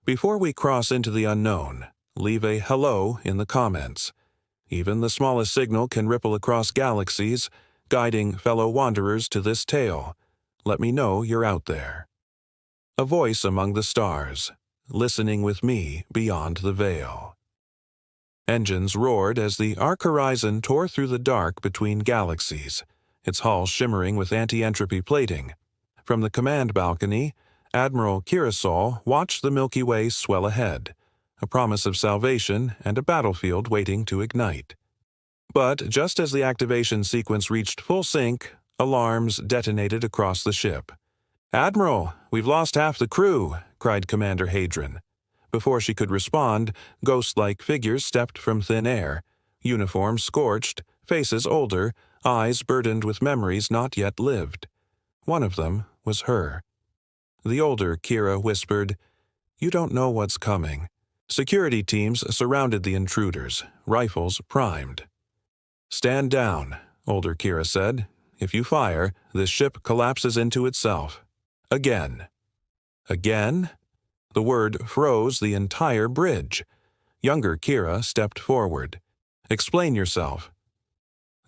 Before we cross into the unknown, leave a hello in the comments. Even the smallest signal can ripple across galaxies, guiding fellow wanderers to this tale. Let me know you're out there. A voice among the stars, listening with me beyond the veil. Engines roared as the Ark Horizon tore through the dark between galaxies, its hull shimmering with anti-entropy plating. From the command balcony, Admiral Kiera Sol watched the Milky Way swell ahead, a promise of salvation and a battlefield waiting to ignite. But just as the activation sequence reached full sync, alarms detonated across the ship. "Admiral, we've lost half the crew," cried Commander Hadron. Before she could respond, ghost-like figures stepped from thin air, uniforms scorched, faces older, eyes burdened with memories not yet lived. One of them was her. The older Kiera whispered, "You don't know what's coming." Security teams surrounded the intruders, rifles primed. "Stand down," older Kiera said. "If you fire, this ship collapses into itself. Again." Again? The word froze the entire bridge. Younger Kiera stepped forward. "Explain yourself."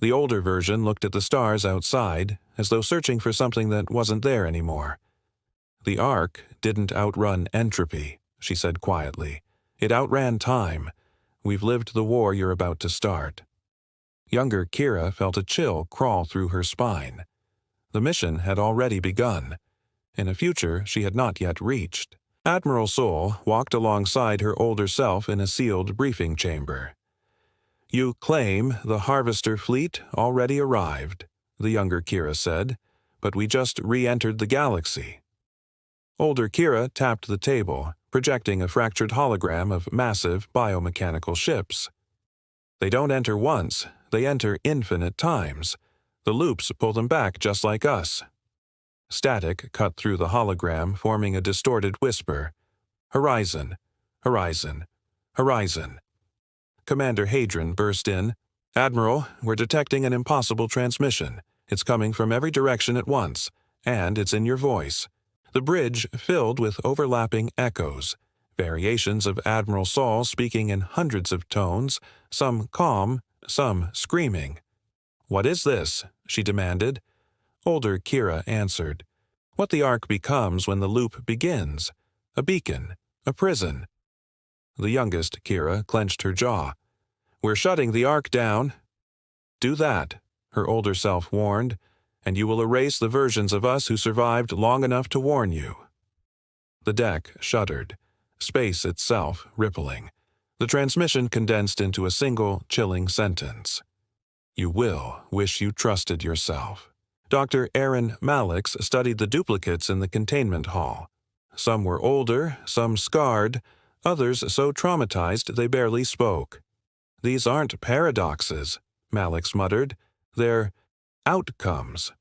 The older version looked at the stars outside, as though searching for something that wasn't there anymore. "The Ark didn't outrun entropy," she said quietly. "It outran time. We've lived the war you're about to start." Younger Kiera felt a chill crawl through her spine. The mission had already begun, in a future she had not yet reached. Admiral Sol walked alongside her older self in a sealed briefing chamber. "You claim the Harvester fleet already arrived," the younger Kiera said, "but we just re-entered the galaxy." Older Kiera tapped the table, projecting a fractured hologram of massive biomechanical ships. "They don't enter once, they enter infinite times. The loops pull them back just like us." Static cut through the hologram, forming a distorted whisper. "Horizon, Horizon, Horizon." Commander Hadron burst in. "Admiral, we're detecting an impossible transmission. It's coming from every direction at once, and it's in your voice." The bridge filled with overlapping echoes, variations of Admiral Sol speaking in hundreds of tones, some calm, some screaming. "What is this?" she demanded. Older Kiera answered. "What the Ark becomes when the loop begins. A beacon, a prison." The youngest Kiera clenched her jaw. "We're shutting the Ark down." "Do that," her older self warned, "and you will erase the versions of us who survived long enough to warn you." The deck shuddered, space itself rippling. The transmission condensed into a single, chilling sentence. "You will wish you trusted yourself." Dr. Aaron Malix studied the duplicates in the containment hall. Some were older, some scarred, others so traumatized they barely spoke. "These aren't paradoxes," Malix muttered. "They're outcomes."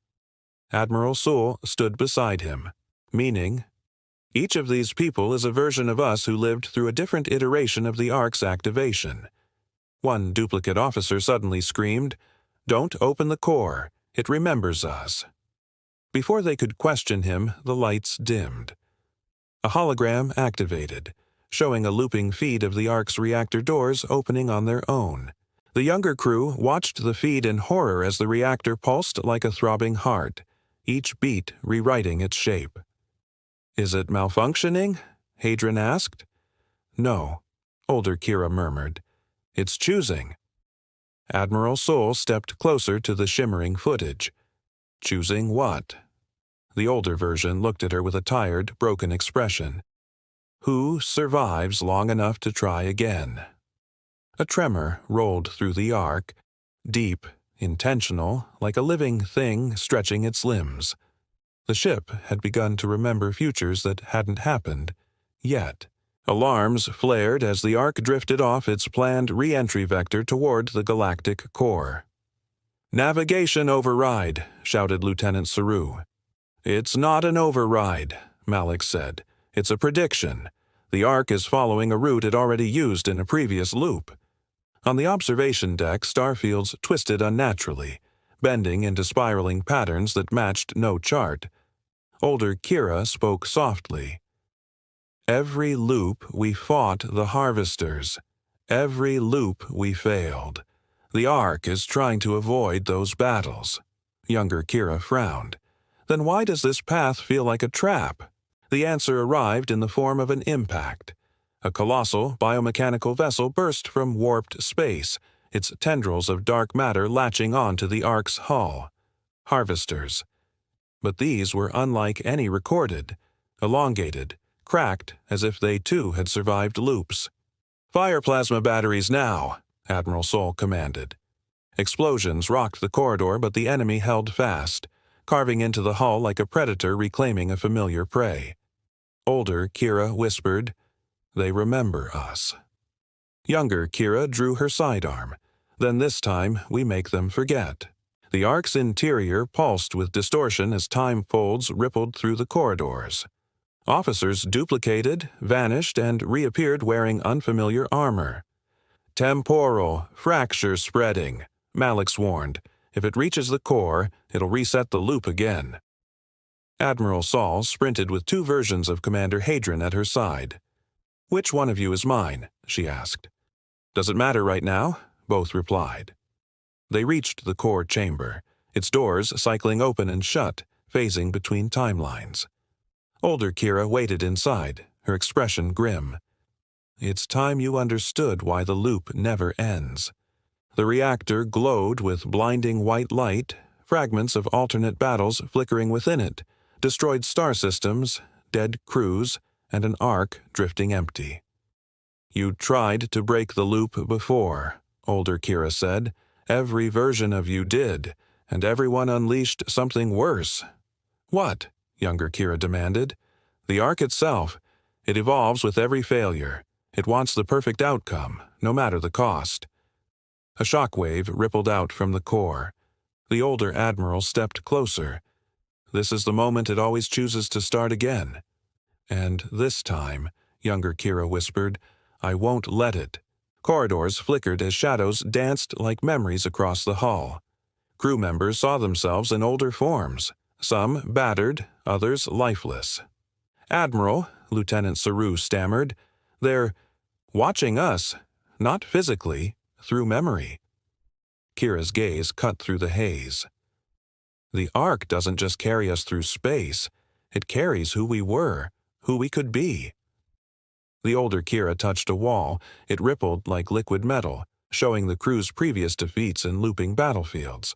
Admiral Sol stood beside him. "Meaning, each of these people is a version of us who lived through a different iteration of the Ark's activation." One duplicate officer suddenly screamed, "Don't open the core. It remembers us." Before they could question him, the lights dimmed. A hologram activated, showing a looping feed of the Ark's reactor doors opening on their own. The younger crew watched the feed in horror as the reactor pulsed like a throbbing heart, each beat rewriting its shape. "Is it malfunctioning?" Hadron asked. "No," older Kiera murmured. "It's choosing." Admiral Sol stepped closer to the shimmering footage. "Choosing what?" The older version looked at her with a tired, broken expression. "Who survives long enough to try again?" A tremor rolled through the Ark, deep, intentional, like a living thing stretching its limbs. The ship had begun to remember futures that hadn't happened yet. Alarms flared as the Ark drifted off its planned re-entry vector toward the galactic core. "Navigation override," shouted Lieutenant Saru. "It's not an override," Malix said. "It's a prediction. The Ark is following a route it already used in a previous loop." On the observation deck, starfields twisted unnaturally, bending into spiraling patterns that matched no chart. Older Kiera spoke softly. Every loop we fought the harvesters. Every loop we failed. The Ark is trying to avoid those battles." Younger Kiera frowned. "Then why does this path feel like a trap?" The answer arrived in the form of an impact. A colossal biomechanical vessel burst from warped space, its tendrils of dark matter latching onto the Ark's hull. Harvesters. But these were unlike any recorded, elongated, cracked as if they too had survived loops. "Fire plasma batteries now," Admiral Sol commanded. Explosions rocked the corridor, but the enemy held fast, carving into the hull like a predator reclaiming a familiar prey. Older Kiera whispered, "They remember us." Younger Kiera drew her sidearm. "Then this time we make them forget." The Ark's interior pulsed with distortion as time folds rippled through the corridors. Officers duplicated, vanished, and reappeared wearing unfamiliar armor. "Temporal, fracture spreading," Malix warned. "If it reaches the core, it'll reset the loop again." Admiral Sol sprinted with two versions of Commander Hadron at her side. "Which one of you is mine?" she asked. "Does it matter right now?" both replied. They reached the core chamber, its doors cycling open and shut, phasing between timelines. Older Kiera waited inside, her expression grim. "It's time you understood why the loop never ends." The reactor glowed with blinding white light, fragments of alternate battles flickering within it, destroyed star systems, dead crews, and an Ark drifting empty. "You tried to break the loop before," Older Kiera said. "Every version of you did, and everyone unleashed something worse." "What?" Younger Kiera demanded. "The Ark itself. It evolves with every failure. It wants the perfect outcome, no matter the cost." A shockwave rippled out from the core. The older admiral stepped closer. "This is the moment it always chooses to start again." "And this time," Younger Kiera whispered, "I won't let it." Corridors flickered as shadows danced like memories across the hull. Crew members saw themselves in older forms, some battered, others lifeless. "Admiral," Lieutenant Saru stammered, "they're watching us, not physically, through memory." Kira's gaze cut through the haze. "The Ark doesn't just carry us through space, it carries who we were, who we could be." The older Kiera touched a wall. It rippled like liquid metal, showing the crew's previous defeats in looping battlefields.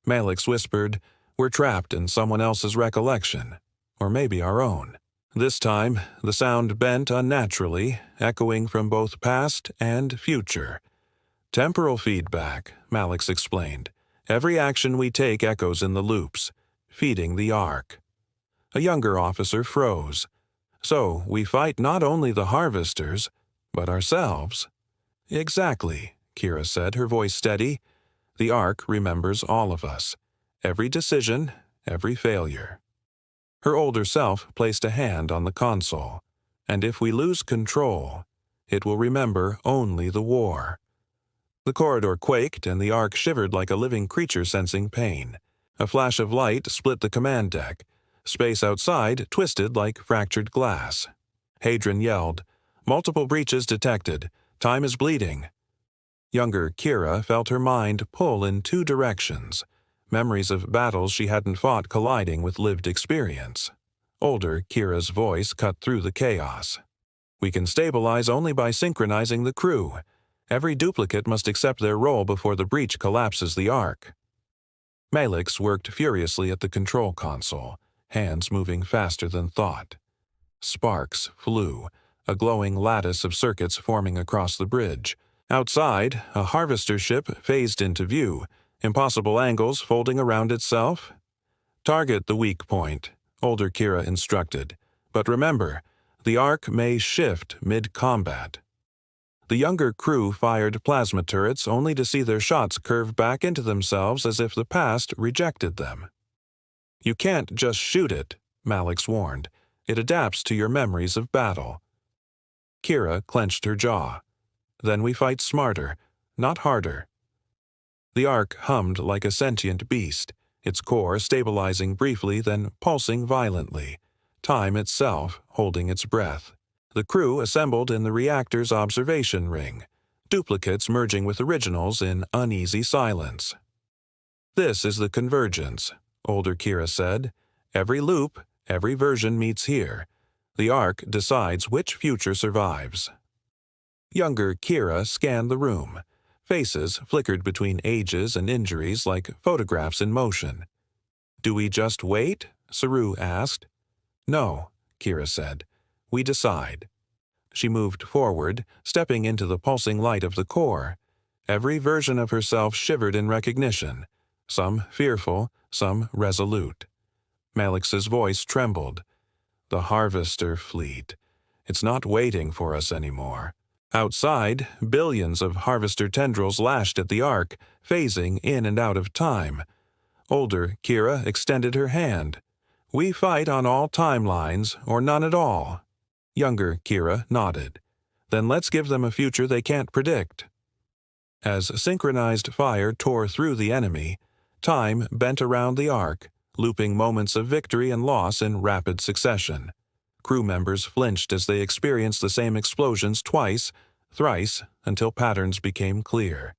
Malix whispered, "We're trapped in someone else's recollection, or maybe our own." This time, the sound bent unnaturally, echoing from both past and future. "Temporal feedback," Malix explained. "Every action we take echoes in the loops, feeding the Ark." A younger officer froze. "So, we fight not only the harvesters, but ourselves." "Exactly," Kiera said, her voice steady. "The Ark remembers all of us. Every decision, every failure." Her older self placed a hand on the console. "And if we lose control, it will remember only the war." The corridor quaked and the Ark shivered like a living creature sensing pain. A flash of light split the command deck. Space outside twisted like fractured glass. Hadron yelled, "Multiple breaches detected. Time is bleeding." Younger Kiera felt her mind pull in two directions, memories of battles she hadn't fought colliding with lived experience. Older Kiera's voice cut through the chaos. "We can stabilize only by synchronizing the crew. Every duplicate must accept their role before the breach collapses the Ark." Malix worked furiously at the control console, hands moving faster than thought. Sparks flew, a glowing lattice of circuits forming across the bridge. Outside, a harvester ship phased into view, impossible angles folding around itself. "Target the weak point," Older Kiera instructed. "But remember, the Ark may shift mid-combat." The younger crew fired plasma turrets only to see their shots curve back into themselves as if the past rejected them. "You can't just shoot it," Malix warned. "It adapts to your memories of battle." Kiera clenched her jaw. "Then we fight smarter, not harder." The Ark hummed like a sentient beast, its core stabilizing briefly then pulsing violently, time itself holding its breath. The crew assembled in the reactor's observation ring, duplicates merging with originals in uneasy silence. "This is the convergence," older Kiera said. "Every loop, every version meets here. The Ark decides which future survives." Younger Kiera scanned the room. Faces flickered between ages and injuries like photographs in motion. "Do we just wait?" Saru asked. "No," Kiera said. "We decide." She moved forward, stepping into the pulsing light of the core. Every version of herself shivered in recognition, some fearful, some resolute. Malix's voice trembled. "The Harvester fleet. It's not waiting for us anymore." Outside, billions of Harvester tendrils lashed at the Ark, phasing in and out of time. Older Kiera extended her hand. "We fight on all timelines, or none at all." Younger Kiera nodded. "Then let's give them a future they can't predict." As synchronized fire tore through the enemy, time bent around the Ark, looping moments of victory and loss in rapid succession. Crew members flinched as they experienced the same explosions twice, thrice, until patterns became clear.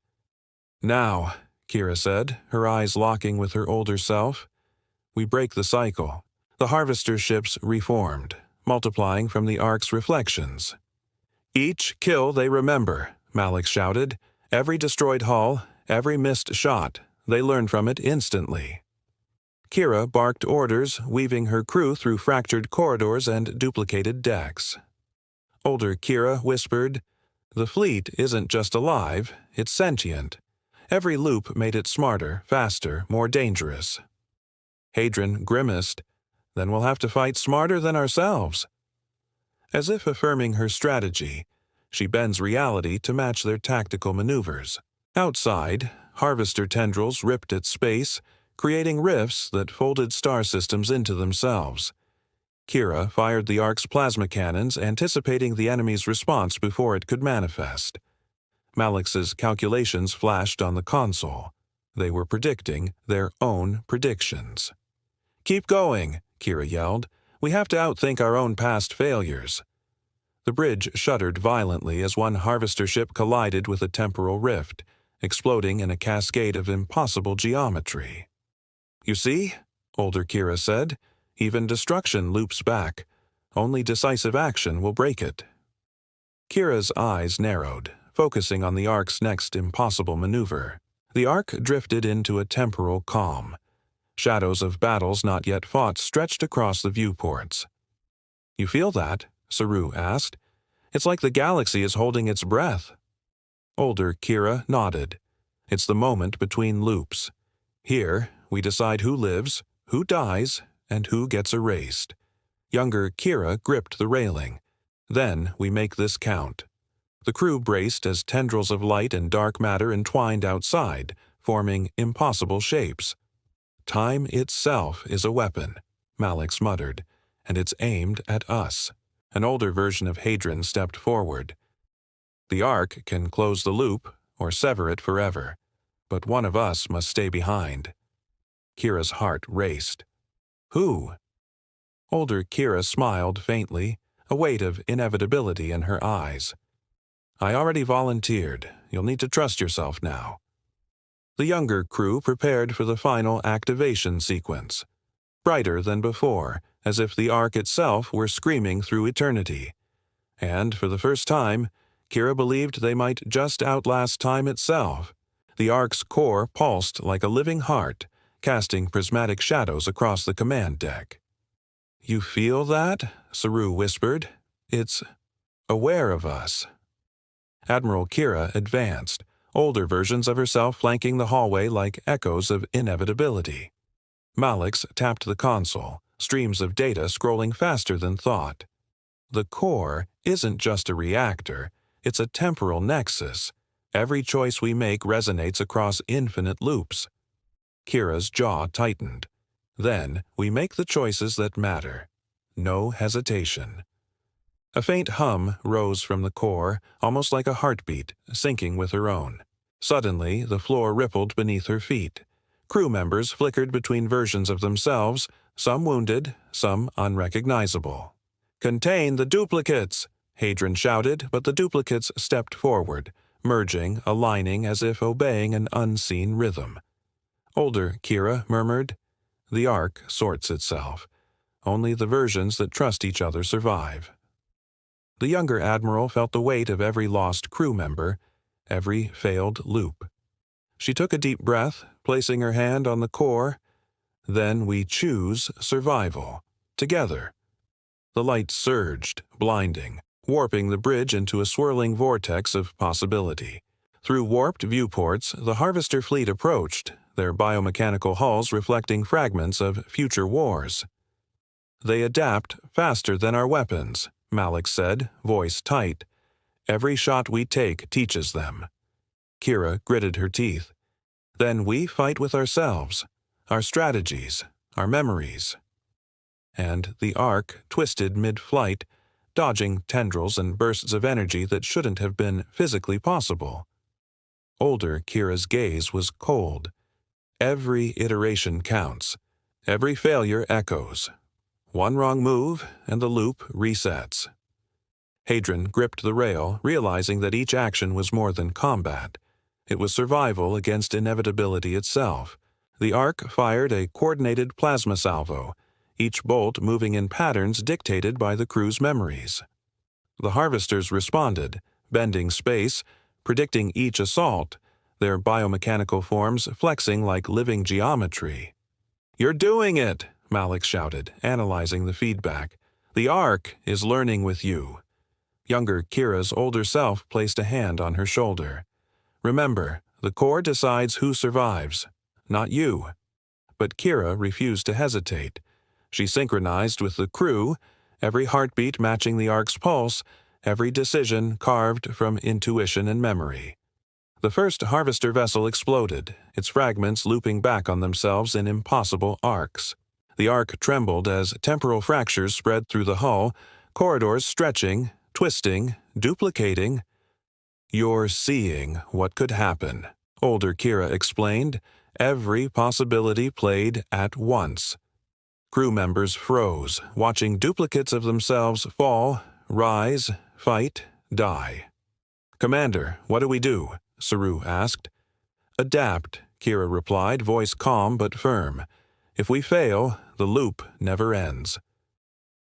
"Now," Kiera said, her eyes locking with her older self, "we break the cycle." The Harvester ships reformed, multiplying from the Ark's reflections. "Each kill they remember," Malix shouted. "Every destroyed hull, every missed shot, they learn from it instantly." Kiera barked orders, weaving her crew through fractured corridors and duplicated decks. Older Kiera whispered, "The fleet isn't just alive, it's sentient. Every loop made it smarter, faster, more dangerous." Hadron grimaced. "Then we'll have to fight smarter than ourselves." As if affirming her strategy, she bends reality to match their tactical maneuvers. Outside, Harvester tendrils ripped at space, creating rifts that folded star systems into themselves. Kiera fired the Ark's plasma cannons, anticipating the enemy's response before it could manifest. Malix's calculations flashed on the console. They were predicting their own predictions. "Keep going," Kiera yelled. "We have to outthink our own past failures." The bridge shuddered violently as one Harvester ship collided with a temporal rift, exploding in a cascade of impossible geometry. "You see?" older Kiera said. "Even destruction loops back. Only decisive action will break it." Kira's eyes narrowed, focusing on the Ark's next impossible maneuver. The Ark drifted into a temporal calm. Shadows of battles not yet fought stretched across the viewports. "You feel that?" Saru asked. "It's like the galaxy is holding its breath." Older Kiera nodded. "It's the moment between loops. Here, we decide who lives, who dies, and who gets erased." Younger Kiera gripped the railing. "Then we make this count." The crew braced as tendrils of light and dark matter entwined outside, forming impossible shapes. "Time itself is a weapon," Malix muttered, "and it's aimed at us." An older version of Hadron stepped forward. "The Ark can close the loop or sever it forever, but one of us must stay behind." Kira's heart raced. "Who?" Older Kiera smiled faintly, a weight of inevitability in her eyes. "I already volunteered. You'll need to trust yourself now." The younger crew prepared for the final activation sequence. Brighter than before, as if the Ark itself were screaming through eternity. And for the first time, Kiera believed they might just outlast time itself. The Ark's core pulsed like a living heart, casting prismatic shadows across the command deck. "You feel that?" Saru whispered. "It's aware of us." Admiral Kiera advanced, older versions of herself flanking the hallway like echoes of inevitability. Malix tapped the console, streams of data scrolling faster than thought. The core isn't just a reactor, it's a temporal nexus. Every choice we make resonates across infinite loops. Kira's jaw tightened. Then we make the choices that matter. No hesitation. A faint hum rose from the core, almost like a heartbeat, syncing with her own. Suddenly, the floor rippled beneath her feet. Crew members flickered between versions of themselves, some wounded, some unrecognizable. "Contain the duplicates!" Hadron shouted, but the duplicates stepped forward, merging, aligning as if obeying an unseen rhythm. Older Kiera murmured, "The Ark sorts itself. Only the versions that trust each other survive." The younger Admiral felt the weight of every lost crew member, every failed loop. She took a deep breath, placing her hand on the core. "Then we choose survival. Together." The light surged, blinding, warping the bridge into a swirling vortex of possibility. Through warped viewports, the Harvester fleet approached, their biomechanical hulls reflecting fragments of future wars. "They adapt faster than our weapons," Malik said, voice tight. "Every shot we take teaches them." Kiera gritted her teeth. "Then we fight with ourselves, our strategies, our memories." And the Ark twisted mid-flight, dodging tendrils and bursts of energy that shouldn't have been physically possible. Older Kiera's gaze was cold. Every iteration counts. Every failure echoes. One wrong move, and the loop resets. Hadron gripped the rail, realizing that each action was more than combat. It was survival against inevitability itself. The Ark fired a coordinated plasma salvo, each bolt moving in patterns dictated by the crew's memories. The Harvesters responded, bending space, predicting each assault, their biomechanical forms flexing like living geometry. "You're doing it!" Malik shouted, analyzing the feedback. "The Ark is learning with you." Younger Kiera's older self placed a hand on her shoulder. "Remember, the core decides who survives, not you." But Kiera refused to hesitate. She synchronized with the crew, every heartbeat matching the Ark's pulse, every decision carved from intuition and memory. The first Harvester vessel exploded, its fragments looping back on themselves in impossible arcs. The Ark trembled as temporal fractures spread through the hull, corridors stretching, twisting, duplicating. "You're seeing what could happen," older Kiera explained. "Every possibility played at once." Crew members froze, watching duplicates of themselves fall, rise, fight, die. "Commander, what do we do?" Saru asked. "Adapt," Kiera replied, voice calm but firm. "If we fail, the loop never ends."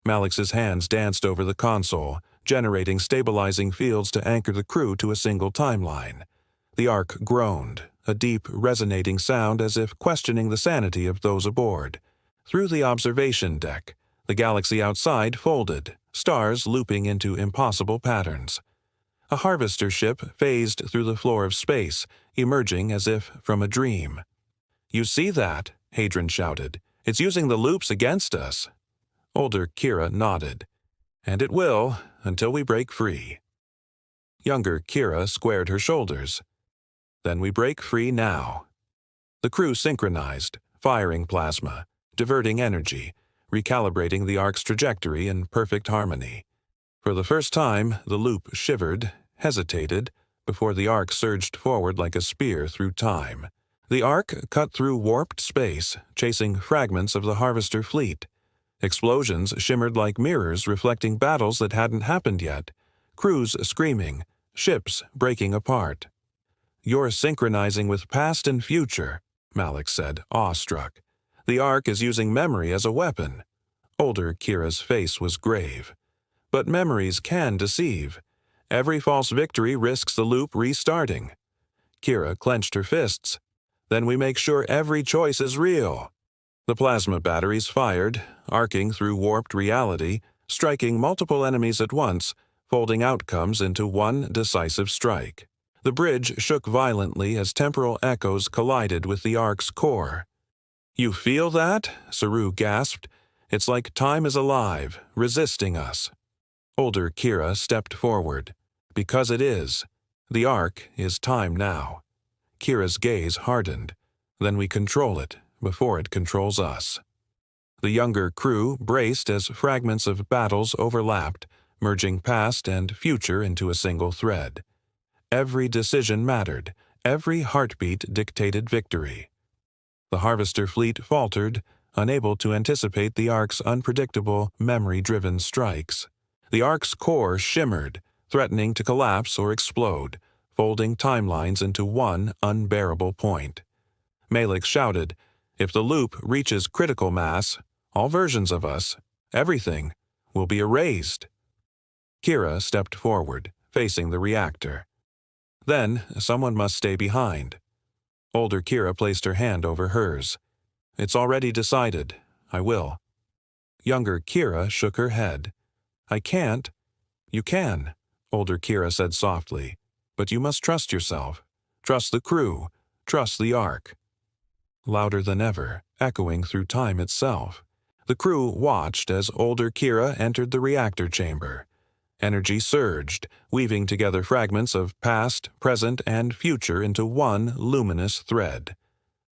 Malik's hands danced over the console, generating stabilizing fields to anchor the crew to a single timeline. The Ark groaned, a deep, resonating sound as if questioning the sanity of those aboard. Through the observation deck, the galaxy outside folded, stars looping into impossible patterns. A harvester ship phased through the floor of space, emerging as if from a dream. "You see that?" Hadron shouted. "It's using the loops against us." Older Kiera nodded. "And it will, until we break free." Younger Kiera squared her shoulders. "Then we break free now." The crew synchronized, firing plasma, diverting energy, recalibrating the Ark's trajectory in perfect harmony. For the first time, the loop shivered, hesitated, before the Ark surged forward like a spear through time. The Ark cut through warped space, chasing fragments of the Harvester fleet. Explosions shimmered like mirrors reflecting battles that hadn't happened yet, crews screaming, ships breaking apart. "You're synchronizing with past and future," Malik said, awestruck. "The Ark is using memory as a weapon." Older Kiera's face was grave. "But memories can deceive. Every false victory risks the loop restarting." Kiera clenched her fists. "Then we make sure every choice is real." The plasma batteries fired, arcing through warped reality, striking multiple enemies at once, folding outcomes into one decisive strike. The bridge shook violently as temporal echoes collided with the Ark's core. "You feel that?" Saru gasped. "It's like time is alive, resisting us." Older Kiera stepped forward. "Because it is. The Ark is time now." Kira's gaze hardened. "Then we control it, before it controls us." The younger crew braced as fragments of battles overlapped, merging past and future into a single thread. Every decision mattered. Every heartbeat dictated victory. The Harvester fleet faltered, unable to anticipate the Ark's unpredictable, memory-driven strikes. The Ark's core shimmered, threatening to collapse or explode, folding timelines into one unbearable point. Malix shouted, "If the loop reaches critical mass, all versions of us, everything, will be erased." Kiera stepped forward, facing the reactor. "Then, someone must stay behind." Older Kiera placed her hand over hers. "It's already decided. I will." Younger Kiera shook her head. "I can't." "You can," older Kiera said softly. "But you must trust yourself. Trust the crew. Trust the Ark." Louder than ever, echoing through time itself, the crew watched as older Kiera entered the reactor chamber. Energy surged, weaving together fragments of past, present, and future into one luminous thread.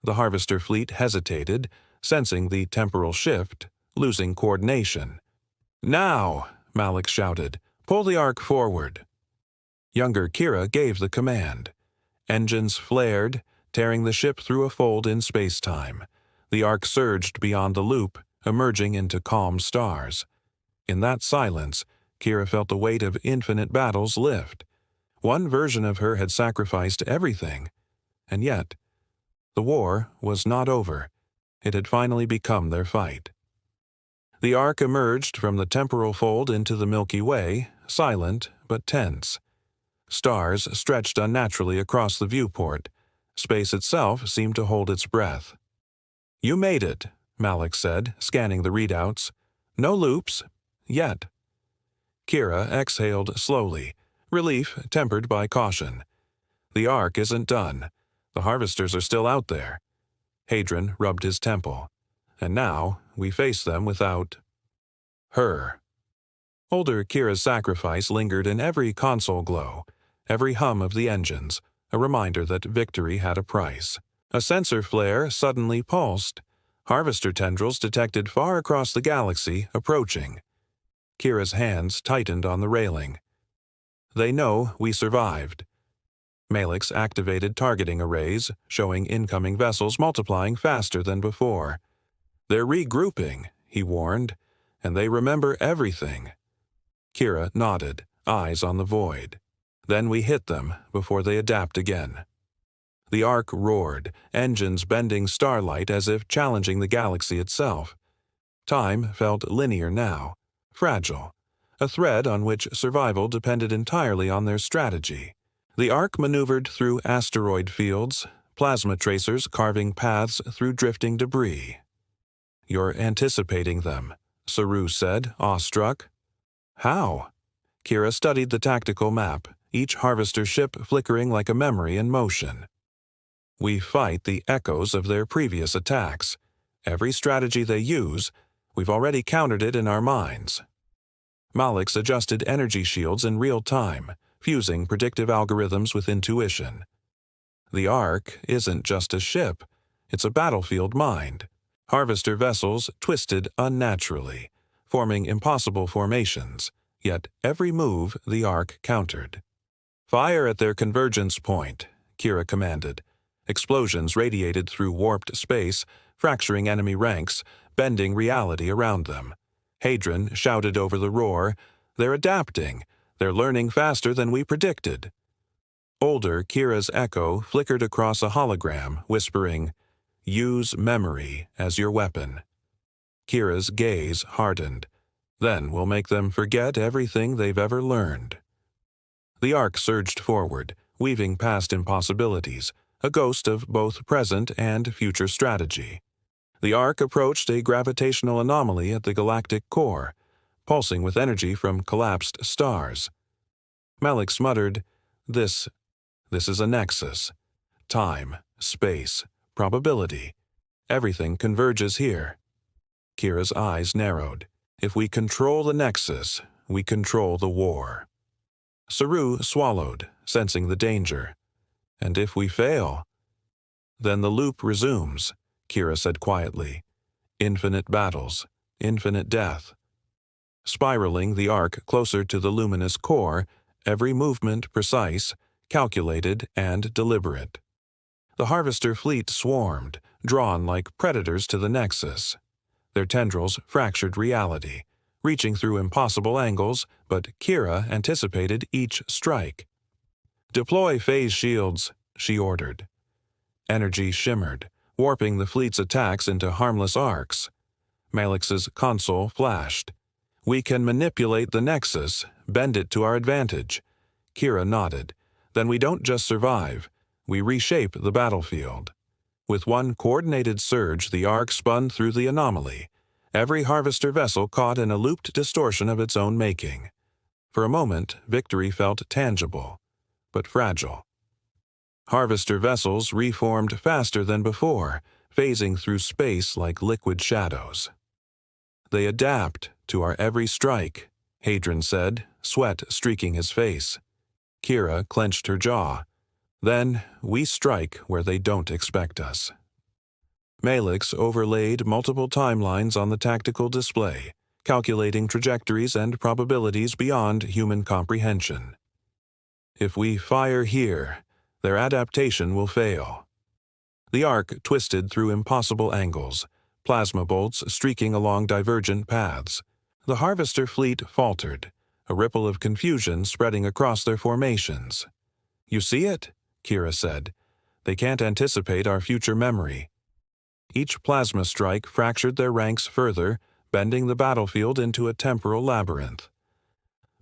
The Harvester fleet hesitated, sensing the temporal shift, losing coordination. "Now!" Malix shouted. "Pull the Ark forward." Younger Kiera gave the command. Engines flared, tearing the ship through a fold in space-time. The Ark surged beyond the loop, emerging into calm stars. In that silence, Kiera felt the weight of infinite battles lift. One version of her had sacrificed everything. And yet, the war was not over. It had finally become their fight. The Ark emerged from the temporal fold into the Milky Way, silent but tense. Stars stretched unnaturally across the viewport. Space itself seemed to hold its breath. "You made it," Malix said, scanning the readouts. "No loops. Yet." Kiera exhaled slowly, relief tempered by caution. "The Ark isn't done. The Harvesters are still out there." Hadron rubbed his temple. "And now we face them without her." Older Kiera's sacrifice lingered in every console glow, every hum of the engines, a reminder that victory had a price. A sensor flare suddenly pulsed. Harvester tendrils detected far across the galaxy, approaching. Kiera's hands tightened on the railing. "They know we survived." Malix activated targeting arrays, showing incoming vessels multiplying faster than before. "They're regrouping," he warned, "and they remember everything." Kiera nodded, eyes on the void. "Then we hit them before they adapt again." The Ark roared, engines bending starlight as if challenging the galaxy itself. Time felt linear now, fragile, a thread on which survival depended entirely on their strategy. The Ark maneuvered through asteroid fields, plasma tracers carving paths through drifting debris. "You're anticipating them," Saru said, awestruck. "How?" Kiera studied the tactical map, each Harvester ship flickering like a memory in motion. "We fight the echoes of their previous attacks. Every strategy they use, we've already countered it in our minds." Malix adjusted energy shields in real time, fusing predictive algorithms with intuition. "The Ark isn't just a ship, it's a battlefield mind." Harvester vessels twisted unnaturally, forming impossible formations, yet every move the Ark countered. "Fire at their convergence point," Kiera commanded. Explosions radiated through warped space, fracturing enemy ranks, bending reality around them. Hadron shouted over the roar, "They're adapting. They're learning faster than we predicted." Older Kiera's echo flickered across a hologram, whispering, "Use memory as your weapon." Kiera's gaze hardened. "Then we'll make them forget everything they've ever learned." The Ark surged forward, weaving past impossibilities, a ghost of both present and future strategy. The Ark approached a gravitational anomaly at the galactic core, pulsing with energy from collapsed stars. Malix muttered, This is a nexus. Time, space, probability. Everything converges here." Kiera's eyes narrowed. "If we control the nexus, we control the war." Saru swallowed, sensing the danger. "And if we fail?" "Then the loop resumes," Kiera said quietly. "Infinite battles, infinite death." Spiraling the Ark closer to the luminous core, every movement precise, calculated, and deliberate. The Harvester fleet swarmed, drawn like predators to the nexus. Their tendrils fractured reality, reaching through impossible angles, but Kiera anticipated each strike. "Deploy phase shields," she ordered. Energy shimmered, warping the fleet's attacks into harmless arcs. Malix's console flashed. "We can manipulate the Nexus, bend it to our advantage." Kiera nodded. "Then we don't just survive, we reshape the battlefield." With one coordinated surge, the Ark spun through the anomaly, every harvester vessel caught in a looped distortion of its own making. For a moment, victory felt tangible, but fragile. Harvester vessels reformed faster than before, phasing through space like liquid shadows. "They adapt to our every strike," Hadron said, sweat streaking his face. Kiera clenched her jaw. "Then we strike where they don't expect us." Malix overlaid multiple timelines on the tactical display, calculating trajectories and probabilities beyond human comprehension. "If we fire here, their adaptation will fail." The Ark twisted through impossible angles, plasma bolts streaking along divergent paths. The Harvester fleet faltered, a ripple of confusion spreading across their formations. "You see it?" Kiera said. "They can't anticipate our future memory." Each plasma strike fractured their ranks further, bending the battlefield into a temporal labyrinth.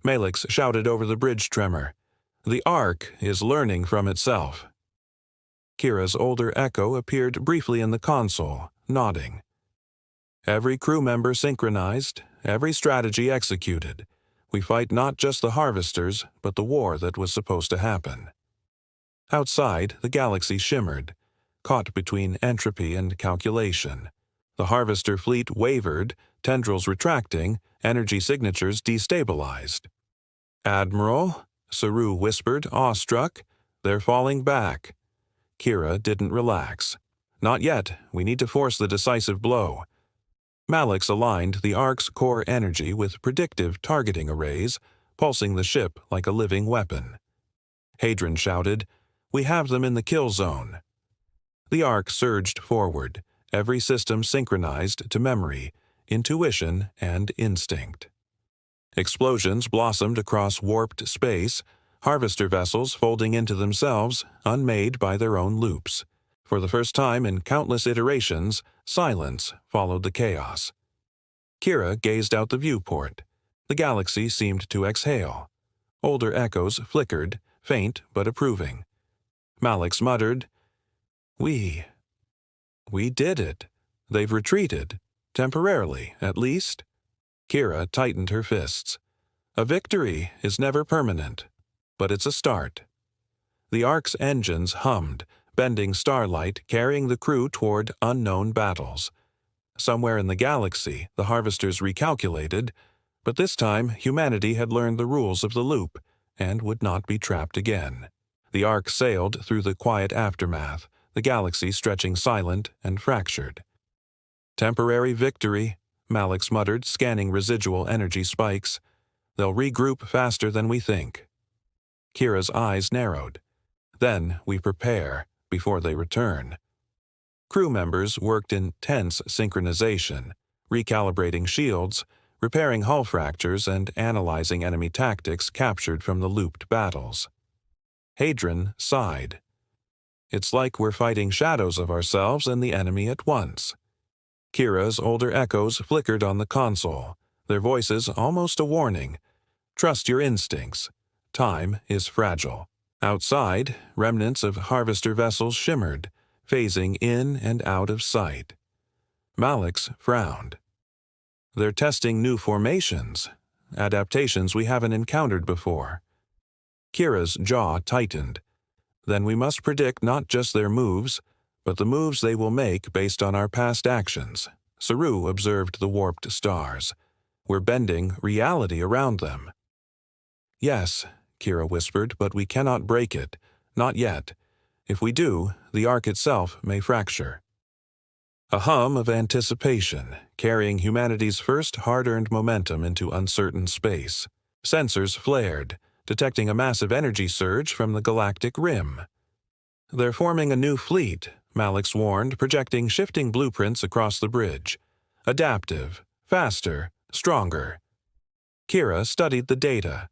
Malix shouted over the bridge tremor, "The Ark is learning from itself." Kira's older echo appeared briefly in the console, nodding. "Every crew member synchronized, every strategy executed. We fight not just the Harvesters, but the war that was supposed to happen." Outside, the galaxy shimmered, caught between entropy and calculation. The Harvester fleet wavered, tendrils retracting, energy signatures destabilized. "Admiral," Saru whispered, awestruck, "they're falling back." Kiera didn't relax. "Not yet. We need to force the decisive blow." Malix aligned the Ark's core energy with predictive targeting arrays, pulsing the ship like a living weapon. Hadron shouted, "We have them in the kill zone." The Ark surged forward, every system synchronized to memory, intuition, and instinct. Explosions blossomed across warped space, harvester vessels folding into themselves, unmade by their own loops. For the first time in countless iterations, silence followed the chaos. Kiera gazed out the viewport. The galaxy seemed to exhale. Older echoes flickered, faint but approving. Malix muttered, We did it. They've retreated. Temporarily, at least." Kiera tightened her fists. "A victory is never permanent, but it's a start." The Ark's engines hummed, bending starlight, carrying the crew toward unknown battles. Somewhere in the galaxy, the Harvesters recalculated, but this time humanity had learned the rules of the loop and would not be trapped again. The Ark sailed through the quiet aftermath, the galaxy stretching silent and fractured. "Temporary victory," Malix muttered, scanning residual energy spikes. "They'll regroup faster than we think." Kira's eyes narrowed. "Then we prepare before they return." Crew members worked in tense synchronization, recalibrating shields, repairing hull fractures, and analyzing enemy tactics captured from the looped battles. Hadron sighed. "It's like we're fighting shadows of ourselves and the enemy at once." Kira's older echoes flickered on the console, their voices almost a warning. "Trust your instincts. Time is fragile." Outside, remnants of harvester vessels shimmered, phasing in and out of sight. Malix frowned. "They're testing new formations, adaptations we haven't encountered before." Kira's jaw tightened. "Then we must predict not just their moves, but the moves they will make based on our past actions." Saru observed the warped stars. "We're bending reality around them." "Yes," Kiera whispered, "but we cannot break it. Not yet. If we do, the Ark itself may fracture." A hum of anticipation, carrying humanity's first hard-earned momentum into uncertain space. Sensors flared, detecting a massive energy surge from the galactic rim. "They're forming a new fleet," Malix warned, projecting shifting blueprints across the bridge. "Adaptive, faster, stronger." Kiera studied the data.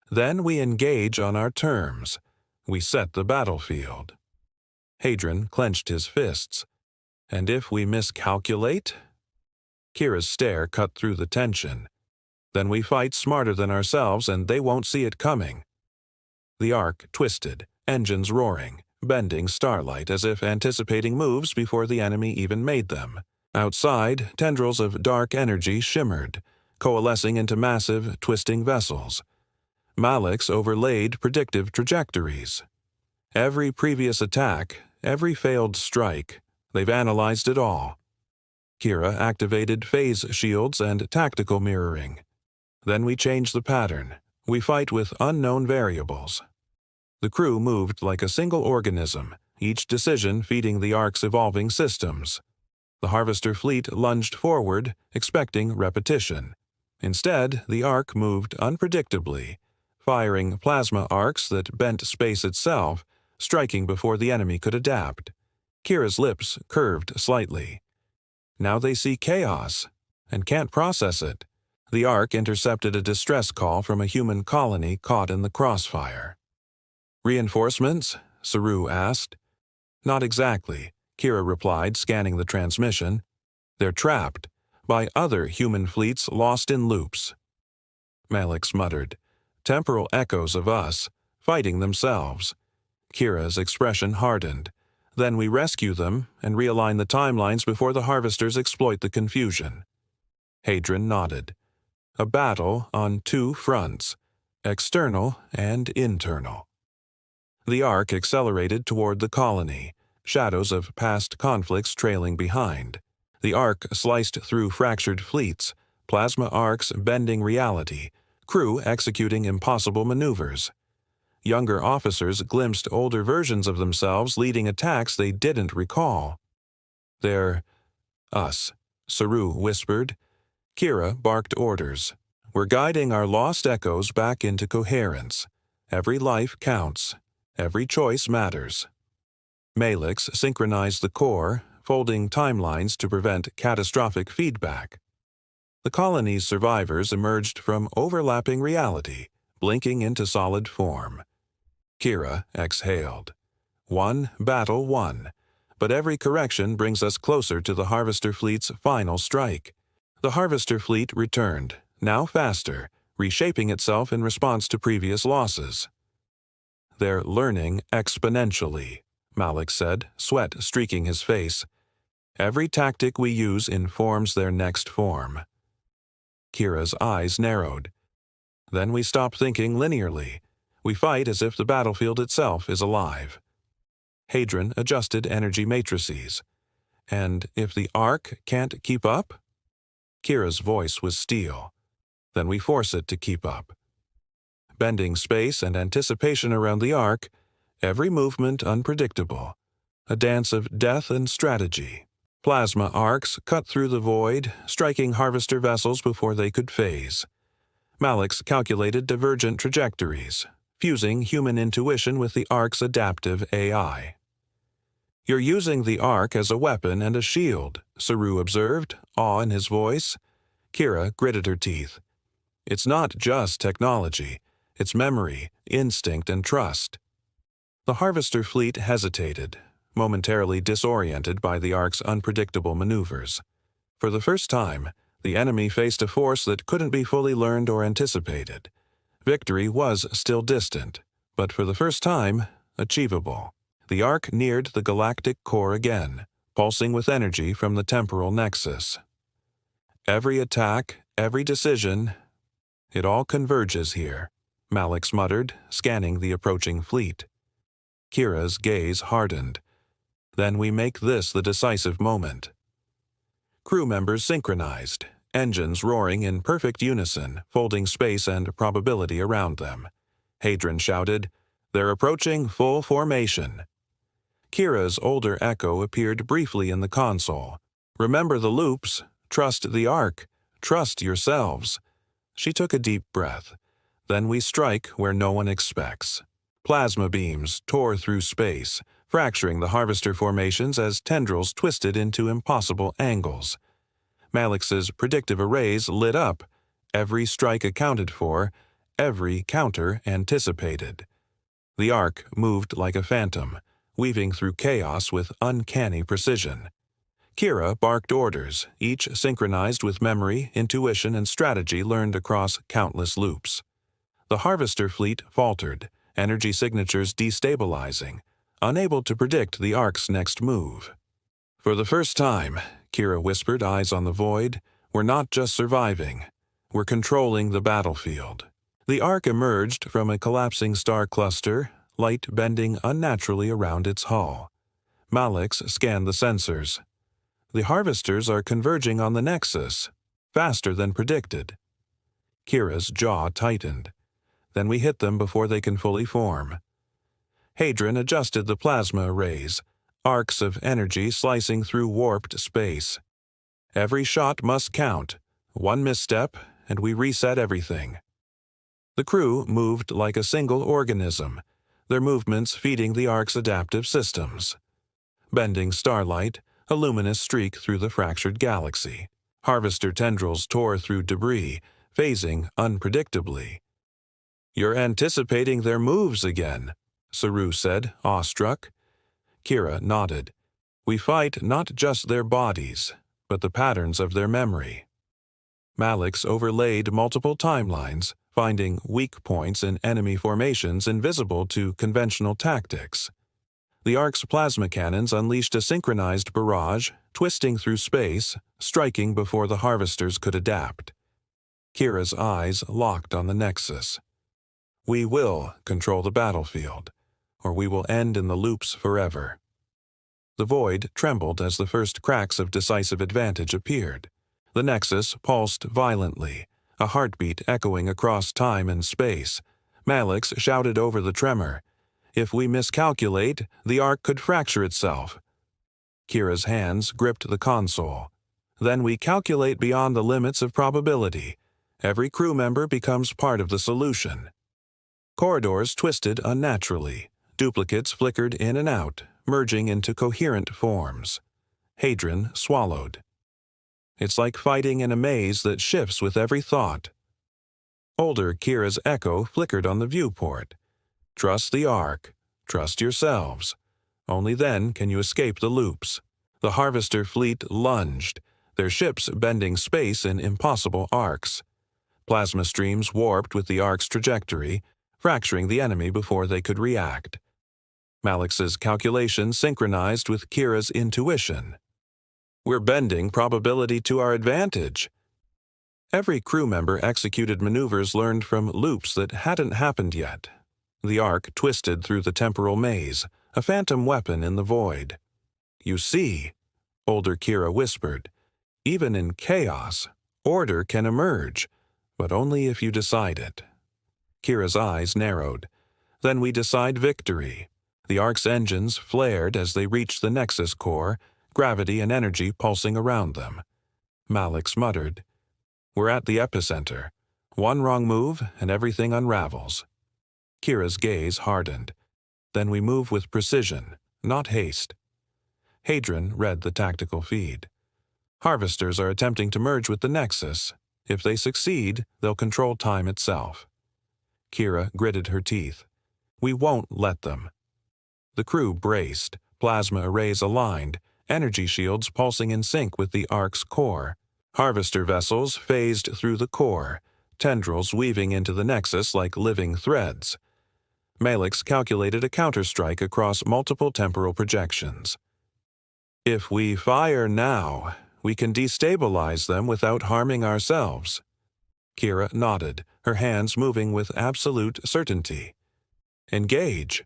Then we engage on our terms. We set the battlefield. Hadron clenched his fists. And if we miscalculate? Kiera's stare cut through the tension. Then we fight smarter than ourselves and they won't see it coming. The Ark twisted, engines roaring, bending starlight as if anticipating moves before the enemy even made them. Outside, tendrils of dark energy shimmered, coalescing into massive, twisting vessels. Malix overlaid predictive trajectories. Every previous attack, every failed strike, they've analyzed it all. Kiera activated phase shields and tactical mirroring. Then we change the pattern. We fight with unknown variables. The crew moved like a single organism, each decision feeding the Ark's evolving systems. The Harvester fleet lunged forward, expecting repetition. Instead, the Ark moved unpredictably, firing plasma arcs that bent space itself, striking before the enemy could adapt. Kiera's lips curved slightly. Now they see chaos, and can't process it. The Ark intercepted a distress call from a human colony caught in the crossfire. "Reinforcements?" Saru asked. "Not exactly," Kiera replied, scanning the transmission. "They're trapped by other human fleets lost in loops." Malix muttered, "Temporal echoes of us, fighting themselves." Kiera's expression hardened. "Then we rescue them and realign the timelines before the Harvesters exploit the confusion." Hadron nodded. "A battle on two fronts, external and internal." The Ark accelerated toward the colony, shadows of past conflicts trailing behind. The Ark sliced through fractured fleets, plasma arcs bending reality, crew executing impossible maneuvers. Younger officers glimpsed older versions of themselves leading attacks they didn't recall. "They're us," Saru whispered. Kiera barked orders. "We're guiding our lost echoes back into coherence. Every life counts. Every choice matters." Malix synchronized the core, folding timelines to prevent catastrophic feedback. The colony's survivors emerged from overlapping reality, blinking into solid form. Kiera exhaled. One battle won, but every correction brings us closer to the Harvester fleet's final strike. The Harvester fleet returned, now faster, reshaping itself in response to previous losses. "They're learning exponentially," Malix said, sweat streaking his face. "Every tactic we use informs their next form." Kiera's eyes narrowed. "Then we stop thinking linearly. We fight as if the battlefield itself is alive." Hadron adjusted energy matrices. "And if the Ark can't keep up?" Kiera's voice was steel. "Then we force it to keep up." Bending space and anticipation around the Ark, every movement unpredictable. A dance of death and strategy. Plasma arcs cut through the void, striking Harvester vessels before they could phase. Malix calculated divergent trajectories, fusing human intuition with the Ark's adaptive AI. "You're using the Ark as a weapon and a shield," Saru observed, awe in his voice. Kiera gritted her teeth. "It's not just technology. It's memory, instinct, and trust." The Harvester fleet hesitated, momentarily disoriented by the Ark's unpredictable maneuvers. For the first time, the enemy faced a force that couldn't be fully learned or anticipated. Victory was still distant, but for the first time, achievable. The Ark neared the galactic core again, pulsing with energy from the temporal nexus. Every attack, every decision, it all converges here, Malix muttered, scanning the approaching fleet. Kiera's gaze hardened. "Then we make this the decisive moment." Crew members synchronized, engines roaring in perfect unison, folding space and probability around them. Hadron shouted, "They're approaching full formation." Kiera's older echo appeared briefly in the console. "Remember the loops. Trust the Ark. Trust yourselves." She took a deep breath. "Then we strike where no one expects." Plasma beams tore through space, fracturing the Harvester formations as tendrils twisted into impossible angles. Malix's predictive arrays lit up, Every strike accounted for, every counter anticipated. The Ark moved like a phantom, weaving through chaos with uncanny precision. Kiera barked orders, each synchronized with memory, intuition, and strategy learned across countless loops. The Harvester fleet faltered, energy signatures destabilizing, unable to predict the Ark's next move. For the first time, Kiera whispered, eyes on the void, we're not just surviving, we're controlling the battlefield. The Ark emerged from a collapsing star cluster, light bending unnaturally around its hull. Malix scanned the sensors. The Harvesters are converging on the Nexus, faster than predicted. Kira's jaw tightened. Then we hit them before they can fully form. Hadron adjusted the plasma arrays, arcs of energy slicing through warped space. Every shot must count. One misstep, and we reset everything. The crew moved like a single organism, their movements feeding the Ark's adaptive systems. Bending starlight, a luminous streak through the fractured galaxy. Harvester tendrils tore through debris, phasing unpredictably. You're anticipating their moves again, Saru said, awestruck. Kiera nodded. We fight not just their bodies, but the patterns of their memory. Malix overlaid multiple timelines, finding weak points in enemy formations invisible to conventional tactics. The Ark's plasma cannons unleashed a synchronized barrage, twisting through space, striking before the Harvesters could adapt. Kira's eyes locked on the Nexus. We will control the battlefield, or we will end in the loops forever. The void trembled as the first cracks of decisive advantage appeared. The Nexus pulsed violently, a heartbeat echoing across time and space. Malix shouted over the tremor. If we miscalculate, the Ark could fracture itself. Kira's hands gripped the console. Then we calculate beyond the limits of probability. Every crew member becomes part of the solution. Corridors twisted unnaturally. Duplicates flickered in and out, merging into coherent forms. Hadron swallowed. It's like fighting in a maze that shifts with every thought. Older Kira's echo flickered on the viewport. Trust the Ark. Trust yourselves. Only then can you escape the loops. The Harvester fleet lunged, their ships bending space in impossible arcs. Plasma streams warped with the Ark's trajectory, fracturing the enemy before they could react. Malix's calculations synchronized with Kira's intuition. We're bending probability to our advantage. Every crew member executed maneuvers learned from loops that hadn't happened yet. The Ark twisted through the temporal maze, a phantom weapon in the void. You see, older Kiera whispered, even in chaos, order can emerge, but only if you decide it. Kira's eyes narrowed. Then we decide victory. The Ark's engines flared as they reached the Nexus core, gravity and energy pulsing around them. Malix muttered, We're at the epicenter. One wrong move and everything unravels. Kira's gaze hardened. Then we move with precision, not haste. Hadron read the tactical feed. Harvesters are attempting to merge with the Nexus. If they succeed, they'll control time itself. Kiera gritted her teeth. We won't let them. The crew braced, plasma arrays aligned, energy shields pulsing in sync with the Ark's core. Harvester vessels phased through the core, tendrils weaving into the Nexus like living threads. Malix calculated a counterstrike across multiple temporal projections. If we fire now, we can destabilize them without harming ourselves. Kiera nodded, her hands moving with absolute certainty. Engage.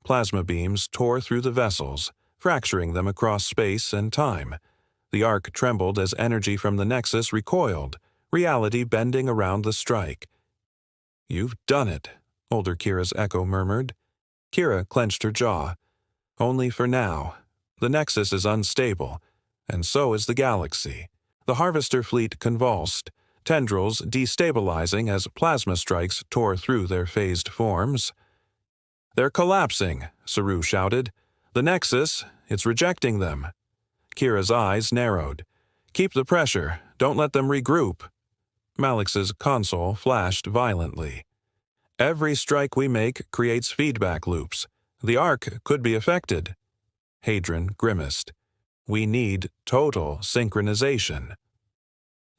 Plasma beams tore through the vessels, fracturing them across space and time. The Ark trembled as energy from the Nexus recoiled, reality bending around the strike. You've done it, older Kira's echo murmured. Kiera clenched her jaw. Only for now. The Nexus is unstable, and so is the galaxy. The Harvester fleet convulsed, tendrils destabilizing as plasma strikes tore through their phased forms. They're collapsing, Saru shouted. The Nexus, it's rejecting them. Kira's eyes narrowed. Keep the pressure. Don't let them regroup. Malix's console flashed violently. Every strike we make creates feedback loops. The Ark could be affected. Hadron grimaced. We need total synchronization.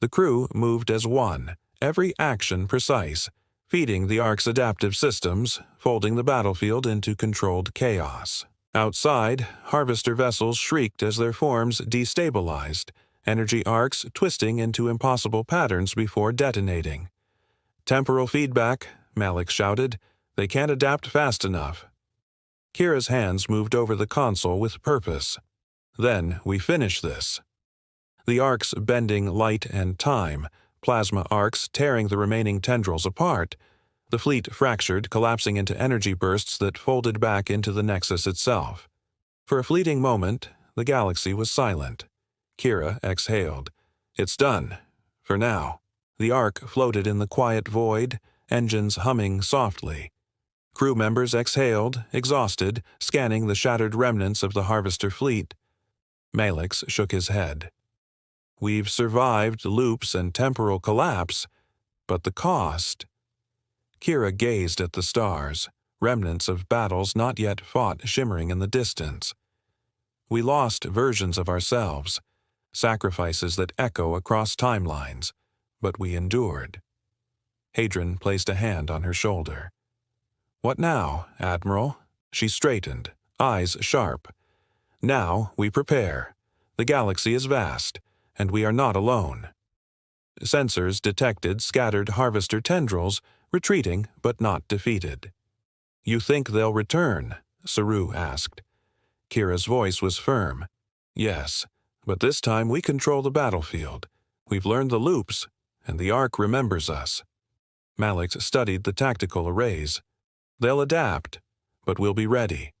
The crew moved as one, every action precise, feeding the Ark's adaptive systems, folding the battlefield into controlled chaos. Outside, harvester vessels shrieked as their forms destabilized, energy arcs twisting into impossible patterns before detonating. Temporal feedback, Malix shouted. They can't adapt fast enough. Kiera's hands moved over the console with purpose. Then we finish this. The arcs bending light and time, plasma arcs tearing the remaining tendrils apart. The fleet fractured, collapsing into energy bursts that folded back into the Nexus itself. For a fleeting moment, the galaxy was silent. Kiera exhaled. It's done. For now. The Ark floated in the quiet void, engines humming softly. Crew members exhaled, exhausted, scanning the shattered remnants of the Harvester fleet. Malix shook his head. We've survived loops and temporal collapse, but the cost... Kiera gazed at the stars, remnants of battles not yet fought shimmering in the distance. We lost versions of ourselves, sacrifices that echo across timelines, but we endured. Hadron placed a hand on her shoulder. What now, Admiral? She straightened, eyes sharp. Now we prepare. The galaxy is vast, and we are not alone. Sensors detected scattered harvester tendrils, retreating but not defeated. You think they'll return? Saru asked. Kiera's voice was firm. Yes, but this time we control the battlefield. We've learned the loops, and the Ark remembers us. Malix studied the tactical arrays. They'll adapt, but we'll be ready.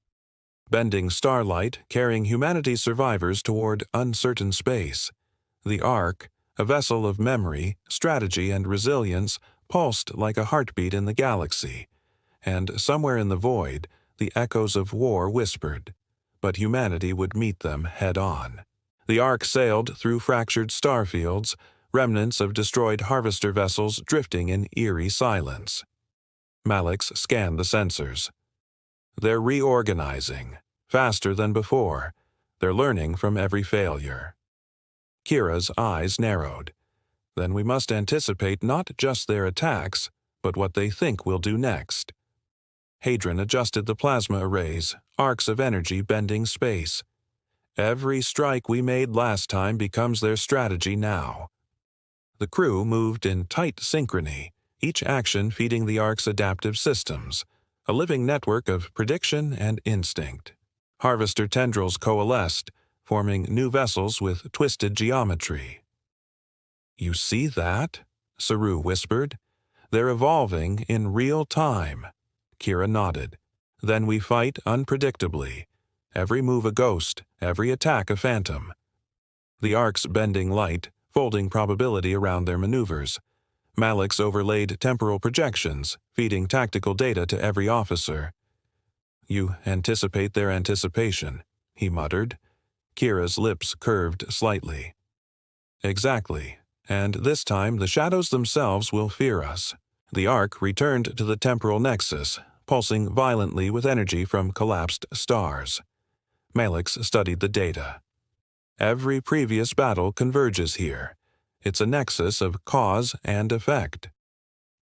Bending starlight, carrying humanity's survivors toward uncertain space. The Ark, a vessel of memory, strategy, and resilience, pulsed like a heartbeat in the galaxy, and somewhere in the void, the echoes of war whispered, but humanity would meet them head-on. The Ark sailed through fractured starfields, remnants of destroyed harvester vessels drifting in eerie silence. Malix scanned the sensors. They're reorganizing, faster than before. They're learning from every failure. Kiera's eyes narrowed. Then we must anticipate not just their attacks, but what they think we'll do next. Hadron adjusted the plasma arrays, arcs of energy bending space. Every strike we made last time becomes their strategy now. The crew moved in tight synchrony, each action feeding the Ark's adaptive systems, a living network of prediction and instinct. Harvester tendrils coalesced, forming new vessels with twisted geometry. You see that? Saru whispered. They're evolving in real time. Kiera nodded. Then we fight unpredictably. Every move a ghost, every attack a phantom. The Ark's bending light, folding probability around their maneuvers. Malix overlaid temporal projections, feeding tactical data to every officer. You anticipate their anticipation, he muttered. Kiera's lips curved slightly. Exactly. And this time the shadows themselves will fear us. The Ark returned to the temporal nexus, pulsing violently with energy from collapsed stars. Malix studied the data. Every previous battle converges here. It's a nexus of cause and effect.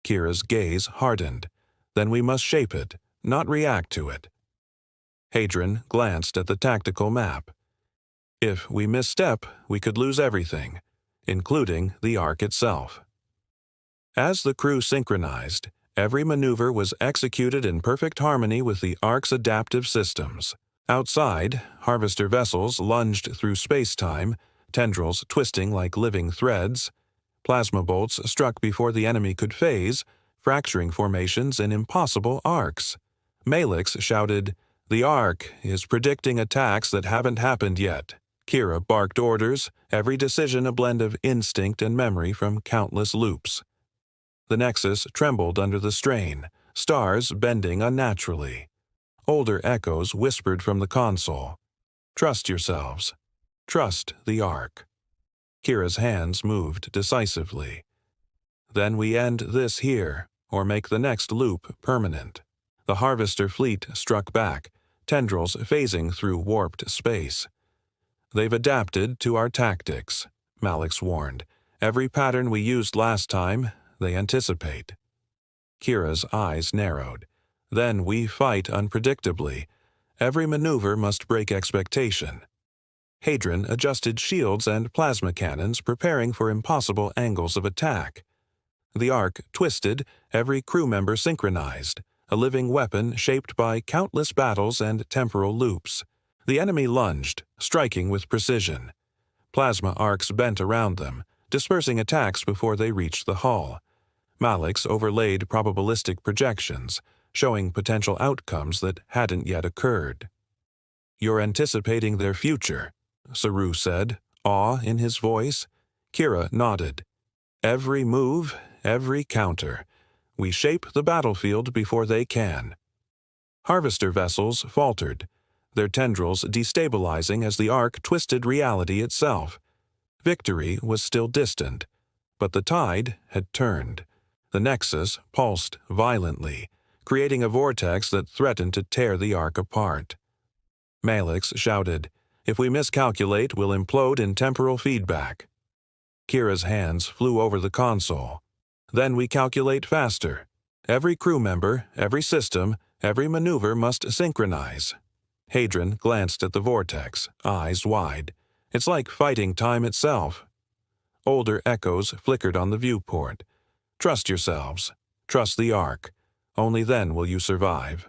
Kiera's gaze hardened. Then we must shape it, not react to it. Hadron glanced at the tactical map. If we misstep, we could lose everything, including the Ark itself. As the crew synchronized, every maneuver was executed in perfect harmony with the Ark's adaptive systems. Outside, harvester vessels lunged through space-time, tendrils twisting like living threads. Plasma bolts struck before the enemy could phase, fracturing formations in impossible arcs. Malix shouted, "The Ark is predicting attacks that haven't happened yet." Kiera barked orders, every decision a blend of instinct and memory from countless loops. The Nexus trembled under the strain, stars bending unnaturally. Older echoes whispered from the console. Trust yourselves. Trust the Ark. Kiera's hands moved decisively. Then we end this here, or make the next loop permanent. The Harvester fleet struck back, tendrils phasing through warped space. They've adapted to our tactics, Malix warned. Every pattern we used last time, they anticipate. Kiera's eyes narrowed. Then we fight unpredictably. Every maneuver must break expectation. Hadron adjusted shields and plasma cannons, preparing for impossible angles of attack. The Ark twisted, every crew member synchronized, a living weapon shaped by countless battles and temporal loops. The enemy lunged, striking with precision. Plasma arcs bent around them, dispersing attacks before they reached the hull. Malix overlaid probabilistic projections, showing potential outcomes that hadn't yet occurred. "You're anticipating their future," Saru said, awe in his voice. Kiera nodded. "Every move, every counter. We shape the battlefield before they can." Harvester vessels faltered, their tendrils destabilizing as the Ark twisted reality itself. Victory was still distant, but the tide had turned. The Nexus pulsed violently, creating a vortex that threatened to tear the Ark apart. Malix shouted, "If we miscalculate, we'll implode in temporal feedback." Kiera's hands flew over the console. "Then we calculate faster. Every crew member, every system, every maneuver must synchronize." Hadron glanced at the vortex, eyes wide. "It's like fighting time itself." Older echoes flickered on the viewport. "Trust yourselves. Trust the Ark. Only then will you survive."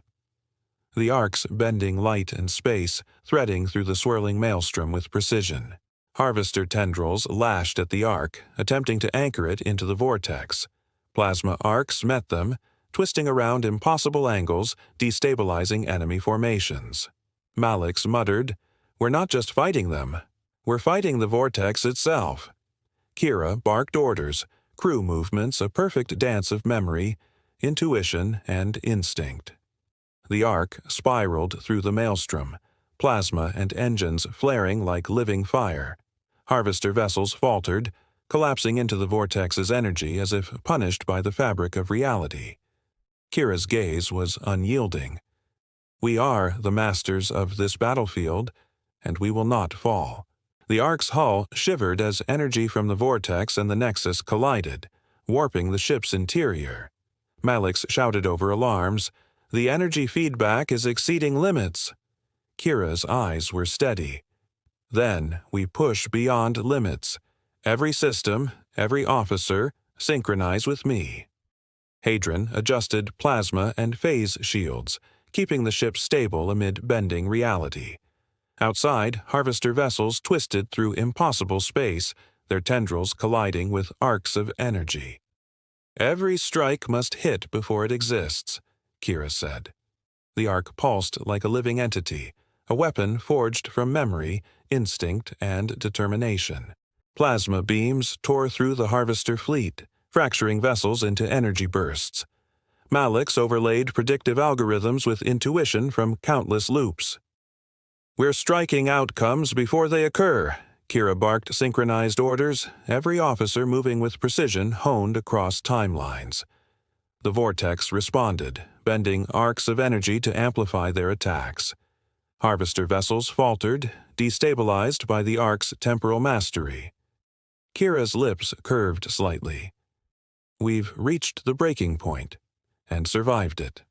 The Ark's bending light and space, threading through the swirling maelstrom with precision. Harvester tendrils lashed at the Ark, attempting to anchor it into the vortex. Plasma arcs met them, twisting around impossible angles, destabilizing enemy formations. Malix muttered, "We're not just fighting them. We're fighting the vortex itself." Kiera barked orders, crew movements a perfect dance of memory, intuition, and instinct. The Ark spiraled through the maelstrom, plasma and engines flaring like living fire. Harvester vessels faltered, collapsing into the vortex's energy as if punished by the fabric of reality. Kiera's gaze was unyielding. "We are the masters of this battlefield, and we will not fall." The Ark's hull shivered as energy from the vortex and the Nexus collided, warping the ship's interior. Malix shouted over alarms, "The energy feedback is exceeding limits." Kiera's eyes were steady. "Then we push beyond limits. Every system, every officer, synchronize with me." Hadron adjusted plasma and phase shields, keeping the ship stable amid bending reality. Outside, Harvester vessels twisted through impossible space, their tendrils colliding with arcs of energy. "Every strike must hit before it exists," Kiera said. The Ark pulsed like a living entity, a weapon forged from memory, instinct, and determination. Plasma beams tore through the Harvester fleet, fracturing vessels into energy bursts. Malix overlaid predictive algorithms with intuition from countless loops. "We're striking outcomes before they occur," Kiera barked synchronized orders, every officer moving with precision honed across timelines. The vortex responded, bending arcs of energy to amplify their attacks. Harvester vessels faltered, destabilized by the Ark's temporal mastery. Kiera's lips curved slightly. "We've reached the breaking point, and survived it."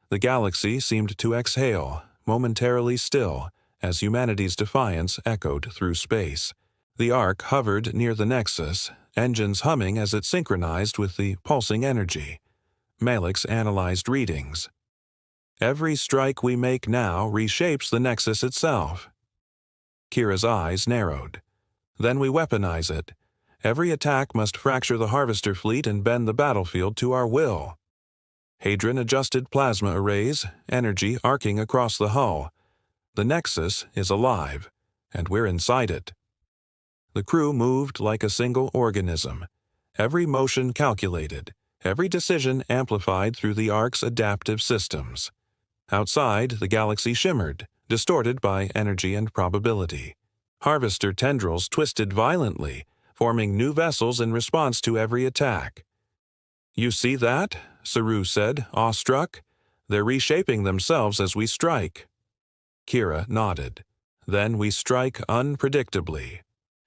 The galaxy seemed to exhale, momentarily still, as humanity's defiance echoed through space. The Ark hovered near the Nexus, engines humming as it synchronized with the pulsing energy. Malix analyzed readings. "Every strike we make now reshapes the Nexus itself." Kiera's eyes narrowed. "Then we weaponize it. Every attack must fracture the Harvester fleet and bend the battlefield to our will." Hadron adjusted plasma arrays, energy arcing across the hull. "The Nexus is alive, and we're inside it." The crew moved like a single organism, every motion calculated, every decision amplified through the Ark's adaptive systems. Outside, the galaxy shimmered, distorted by energy and probability. Harvester tendrils twisted violently, forming new vessels in response to every attack. "You see that?" Saru said, awestruck. "They're reshaping themselves as we strike." Kiera nodded. "Then we strike unpredictably.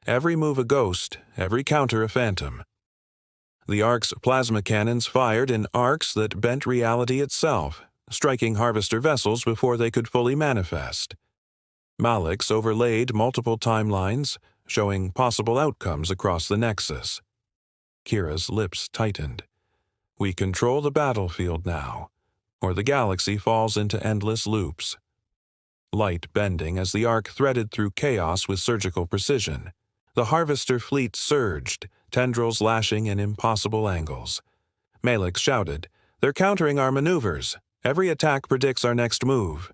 Every move a ghost, every counter a phantom." The Ark's plasma cannons fired in arcs that bent reality itself, striking harvester vessels before they could fully manifest. Malik's overlaid multiple timelines, showing possible outcomes across the Nexus. Kiera's lips tightened. "We control the battlefield now, or the galaxy falls into endless loops." Light bending as the Ark threaded through chaos with surgical precision. The Harvester fleet surged, tendrils lashing in impossible angles. Malek shouted, "They're countering our maneuvers. Every attack predicts our next move."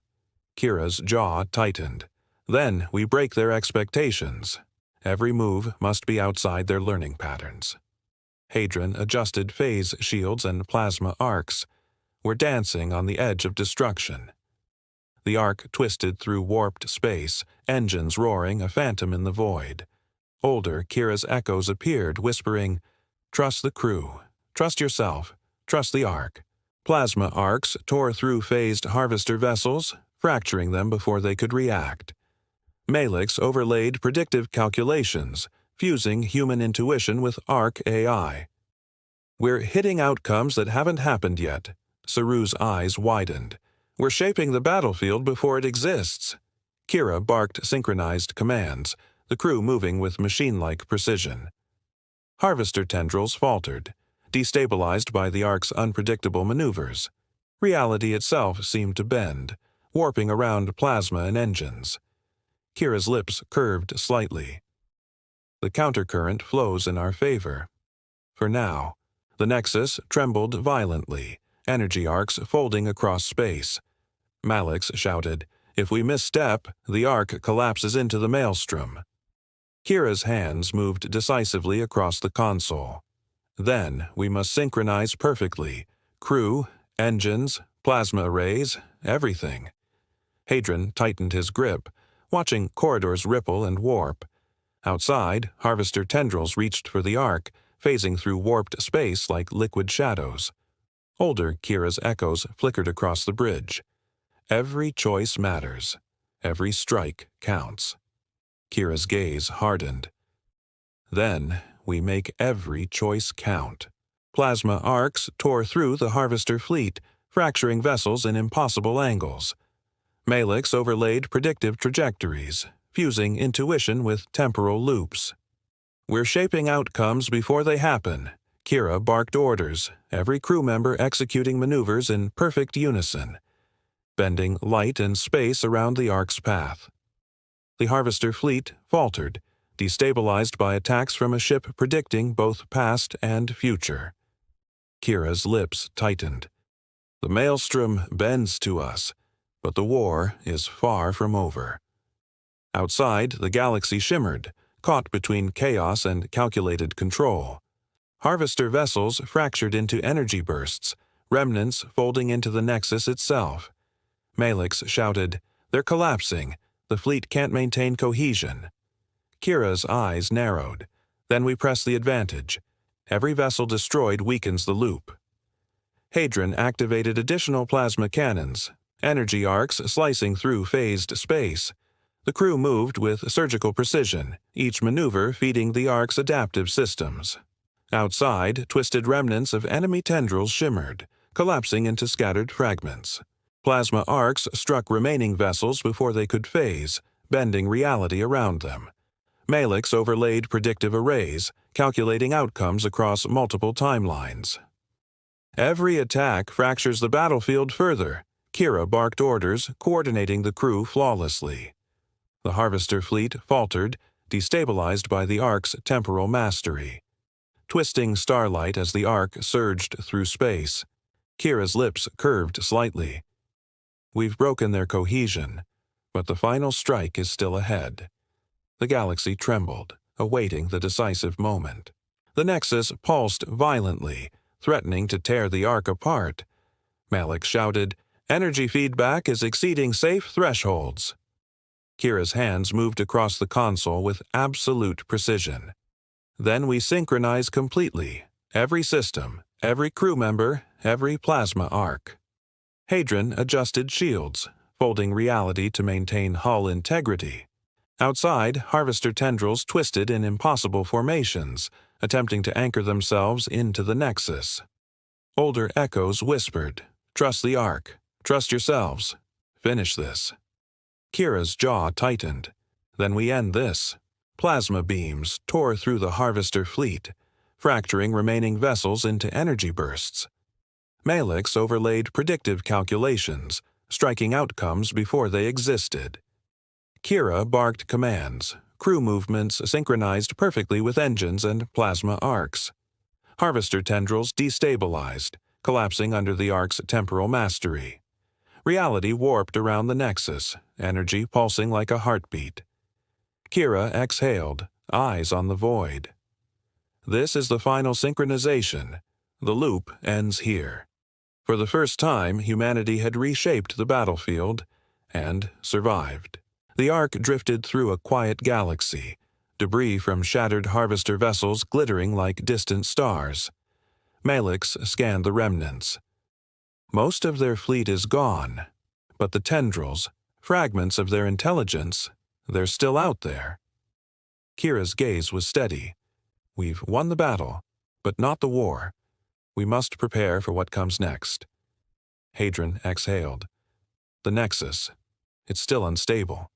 Kiera's jaw tightened. "Then we break their expectations. Every move must be outside their learning patterns." Hadron adjusted phase shields and plasma arcs. "We're dancing on the edge of destruction." The Ark twisted through warped space, engines roaring, a phantom in the void. Older Kiera's echoes appeared, whispering, "Trust the crew. Trust yourself. Trust the Ark." Plasma arcs tore through phased harvester vessels, fracturing them before they could react. Malix overlaid predictive calculations, fusing human intuition with Ark AI. "We're hitting outcomes that haven't happened yet." Saru's eyes widened. "We're shaping the battlefield before it exists." Kiera barked synchronized commands, the crew moving with machine-like precision. Harvester tendrils faltered, destabilized by the Ark's unpredictable maneuvers. Reality itself seemed to bend, warping around plasma and engines. Kiera's lips curved slightly. "The countercurrent flows in our favor. For now." The Nexus trembled violently, energy arcs folding across space. Malix shouted, "If we misstep, the Ark collapses into the maelstrom." Kiera's hands moved decisively across the console. "Then we must synchronize perfectly. Crew, engines, plasma arrays, everything." Hadron tightened his grip, watching corridors ripple and warp. Outside, harvester tendrils reached for the Ark, phasing through warped space like liquid shadows. Older Kiera's echoes flickered across the bridge. "Every choice matters. Every strike counts." Kiera's gaze hardened. "Then we make every choice count." Plasma arcs tore through the harvester fleet, fracturing vessels in impossible angles. Malix overlaid predictive trajectories, fusing intuition with temporal loops. "We're shaping outcomes before they happen." Kiera barked orders, every crew member executing maneuvers in perfect unison, bending light and space around the Ark's path. The Harvester fleet faltered, destabilized by attacks from a ship predicting both past and future. Kiera's lips tightened. "The maelstrom bends to us, but the war is far from over." Outside, the galaxy shimmered, caught between chaos and calculated control. Harvester vessels fractured into energy bursts, remnants folding into the Nexus itself. Malix shouted, "They're collapsing. The fleet can't maintain cohesion." Kiera's eyes narrowed. "Then we press the advantage. Every vessel destroyed weakens the loop." Hadron activated additional plasma cannons, energy arcs slicing through phased space. The crew moved with surgical precision, each maneuver feeding the Ark's adaptive systems. Outside, twisted remnants of enemy tendrils shimmered, collapsing into scattered fragments. Plasma arcs struck remaining vessels before they could phase, bending reality around them. Malix overlaid predictive arrays, calculating outcomes across multiple timelines. "Every attack fractures the battlefield further." Kiera barked orders, coordinating the crew flawlessly. The Harvester fleet faltered, destabilized by the Ark's temporal mastery. Twisting starlight as the Ark surged through space. Kiera's lips curved slightly. "We've broken their cohesion, but the final strike is still ahead." The galaxy trembled, awaiting the decisive moment. The Nexus pulsed violently, threatening to tear the Ark apart. Malix shouted, "Energy feedback is exceeding safe thresholds." Kiera's hands moved across the console with absolute precision. Then we synchronize completely. Every system, every crew member, every plasma arc. Hadron adjusted shields, folding reality to maintain hull integrity. Outside, harvester tendrils twisted in impossible formations, attempting to anchor themselves into the nexus. Older echoes whispered, "Trust the Ark. Trust yourselves. Finish this." Kiera's jaw tightened. "Then we end this." Plasma beams tore through the harvester fleet, fracturing remaining vessels into energy bursts. Malix overlaid predictive calculations, striking outcomes before they existed. Kiera barked commands, crew movements synchronized perfectly with engines and plasma arcs. Harvester tendrils destabilized, collapsing under the Ark's temporal mastery. Reality warped around the nexus, energy pulsing like a heartbeat. Kiera exhaled, eyes on the void. This is the final synchronization. The loop ends here. For the first time, humanity had reshaped the battlefield and survived. The Ark drifted through a quiet galaxy, debris from shattered harvester vessels glittering like distant stars. Malix scanned the remnants. Most of their fleet is gone, but the tendrils, fragments of their intelligence, they're still out there. Kiera's gaze was steady. We've won the battle, but not the war. We must prepare for what comes next. Hadron exhaled. The Nexus. It's still unstable.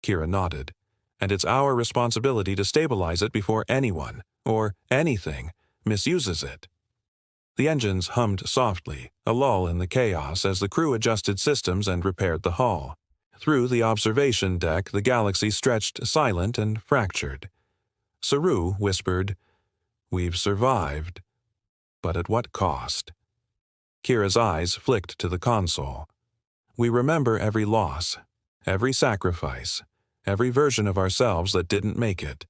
Kiera nodded. And it's our responsibility to stabilize it before anyone, or anything, misuses it. The engines hummed softly, a lull in the chaos as the crew adjusted systems and repaired the hull. Through the observation deck, the galaxy stretched silent and fractured. Saru whispered, "We've survived. But at what cost?" Kiera's eyes flicked to the console. "We remember every loss, every sacrifice, every version of ourselves that didn't make it."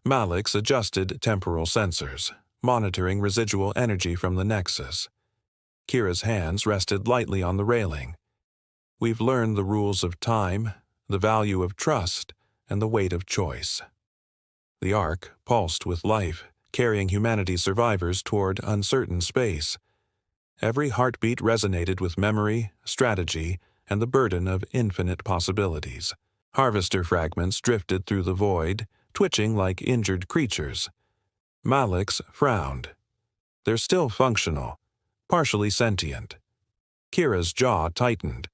Malix adjusted temporal sensors, monitoring residual energy from the Nexus. Kiera's hands rested lightly on the railing. "We've learned the rules of time, the value of trust, and the weight of choice." The Ark pulsed with life, carrying humanity's survivors toward uncertain space. Every heartbeat resonated with memory, strategy, and the burden of infinite possibilities. Harvester fragments drifted through the void, twitching like injured creatures. Malix frowned. They're still functional, partially sentient. Kiera's jaw tightened.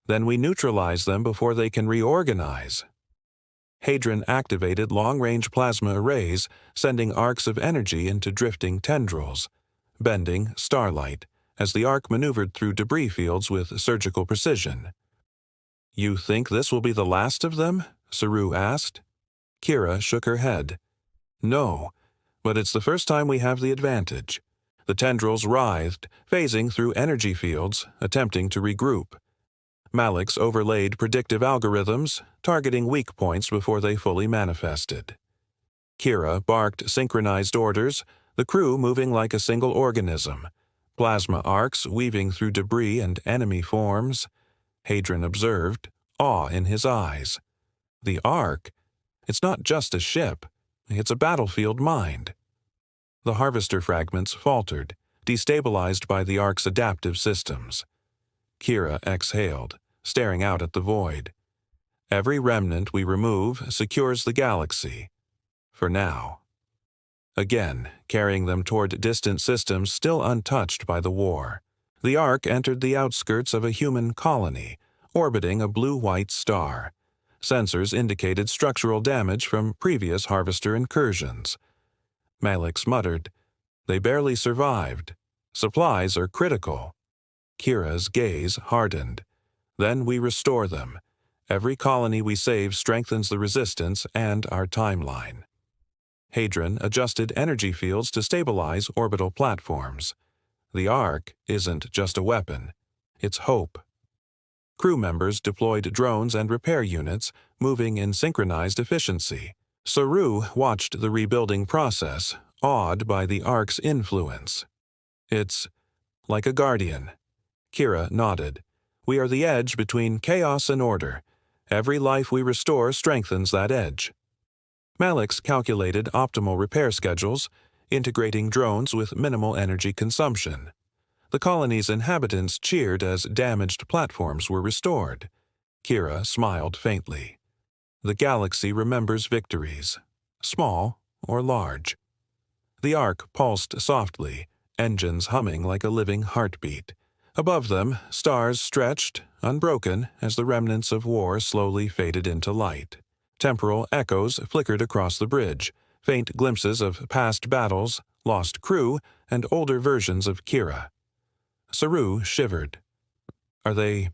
Then we neutralize them before they can reorganize. Hadron activated long-range plasma arrays, sending arcs of energy into drifting tendrils, bending starlight, as the Ark maneuvered through debris fields with surgical precision. "You think this will be the last of them?" Saru asked. Kiera shook her head. "No, but it's the first time we have the advantage." The tendrils writhed, phasing through energy fields, attempting to regroup. Malix overlaid predictive algorithms, targeting weak points before they fully manifested. Kiera barked synchronized orders, the crew moving like a single organism, plasma arcs weaving through debris and enemy forms. Hadron observed, awe in his eyes. The Ark? It's not just a ship. It's a battlefield mind. The harvester fragments faltered, destabilized by the Ark's adaptive systems. Kiera exhaled, staring out at the void. Every remnant we remove secures the galaxy. For now. Again, carrying them toward distant systems still untouched by the war. The Ark entered the outskirts of a human colony, orbiting a blue-white star. Sensors indicated structural damage from previous harvester incursions. Malix muttered, "They barely survived. Supplies are critical." Kiera's gaze hardened. "Then we restore them. Every colony we save strengthens the resistance and our timeline." Hadron adjusted energy fields to stabilize orbital platforms. The Ark isn't just a weapon. It's hope. Crew members deployed drones and repair units, moving in synchronized efficiency. Saru watched the rebuilding process, awed by the Ark's influence. "It's like a guardian." Kiera nodded. "We are the edge between chaos and order. Every life we restore strengthens that edge." Malix calculated optimal repair schedules, integrating drones with minimal energy consumption. The colony's inhabitants cheered as damaged platforms were restored. Kiera smiled faintly. The galaxy remembers victories, small or large. The Ark pulsed softly, engines humming like a living heartbeat. Above them, stars stretched, unbroken, as the remnants of war slowly faded into light. Temporal echoes flickered across the bridge, faint glimpses of past battles, lost crew, and older versions of Kiera. Saru shivered. Are they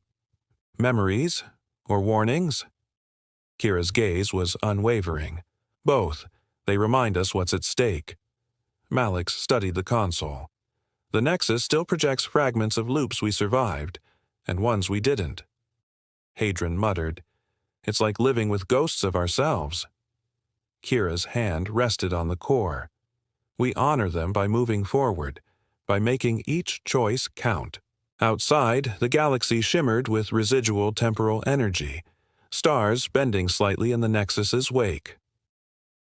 memories or warnings? Kira's gaze was unwavering. Both. They remind us what's at stake. Malix studied the console. The Nexus still projects fragments of loops we survived, and ones we didn't. Hadron muttered, "It's like living with ghosts of ourselves." Kira's hand rested on the core. We honor them by moving forward, by making each choice count. Outside, the galaxy shimmered with residual temporal energy, stars bending slightly in the Nexus's wake.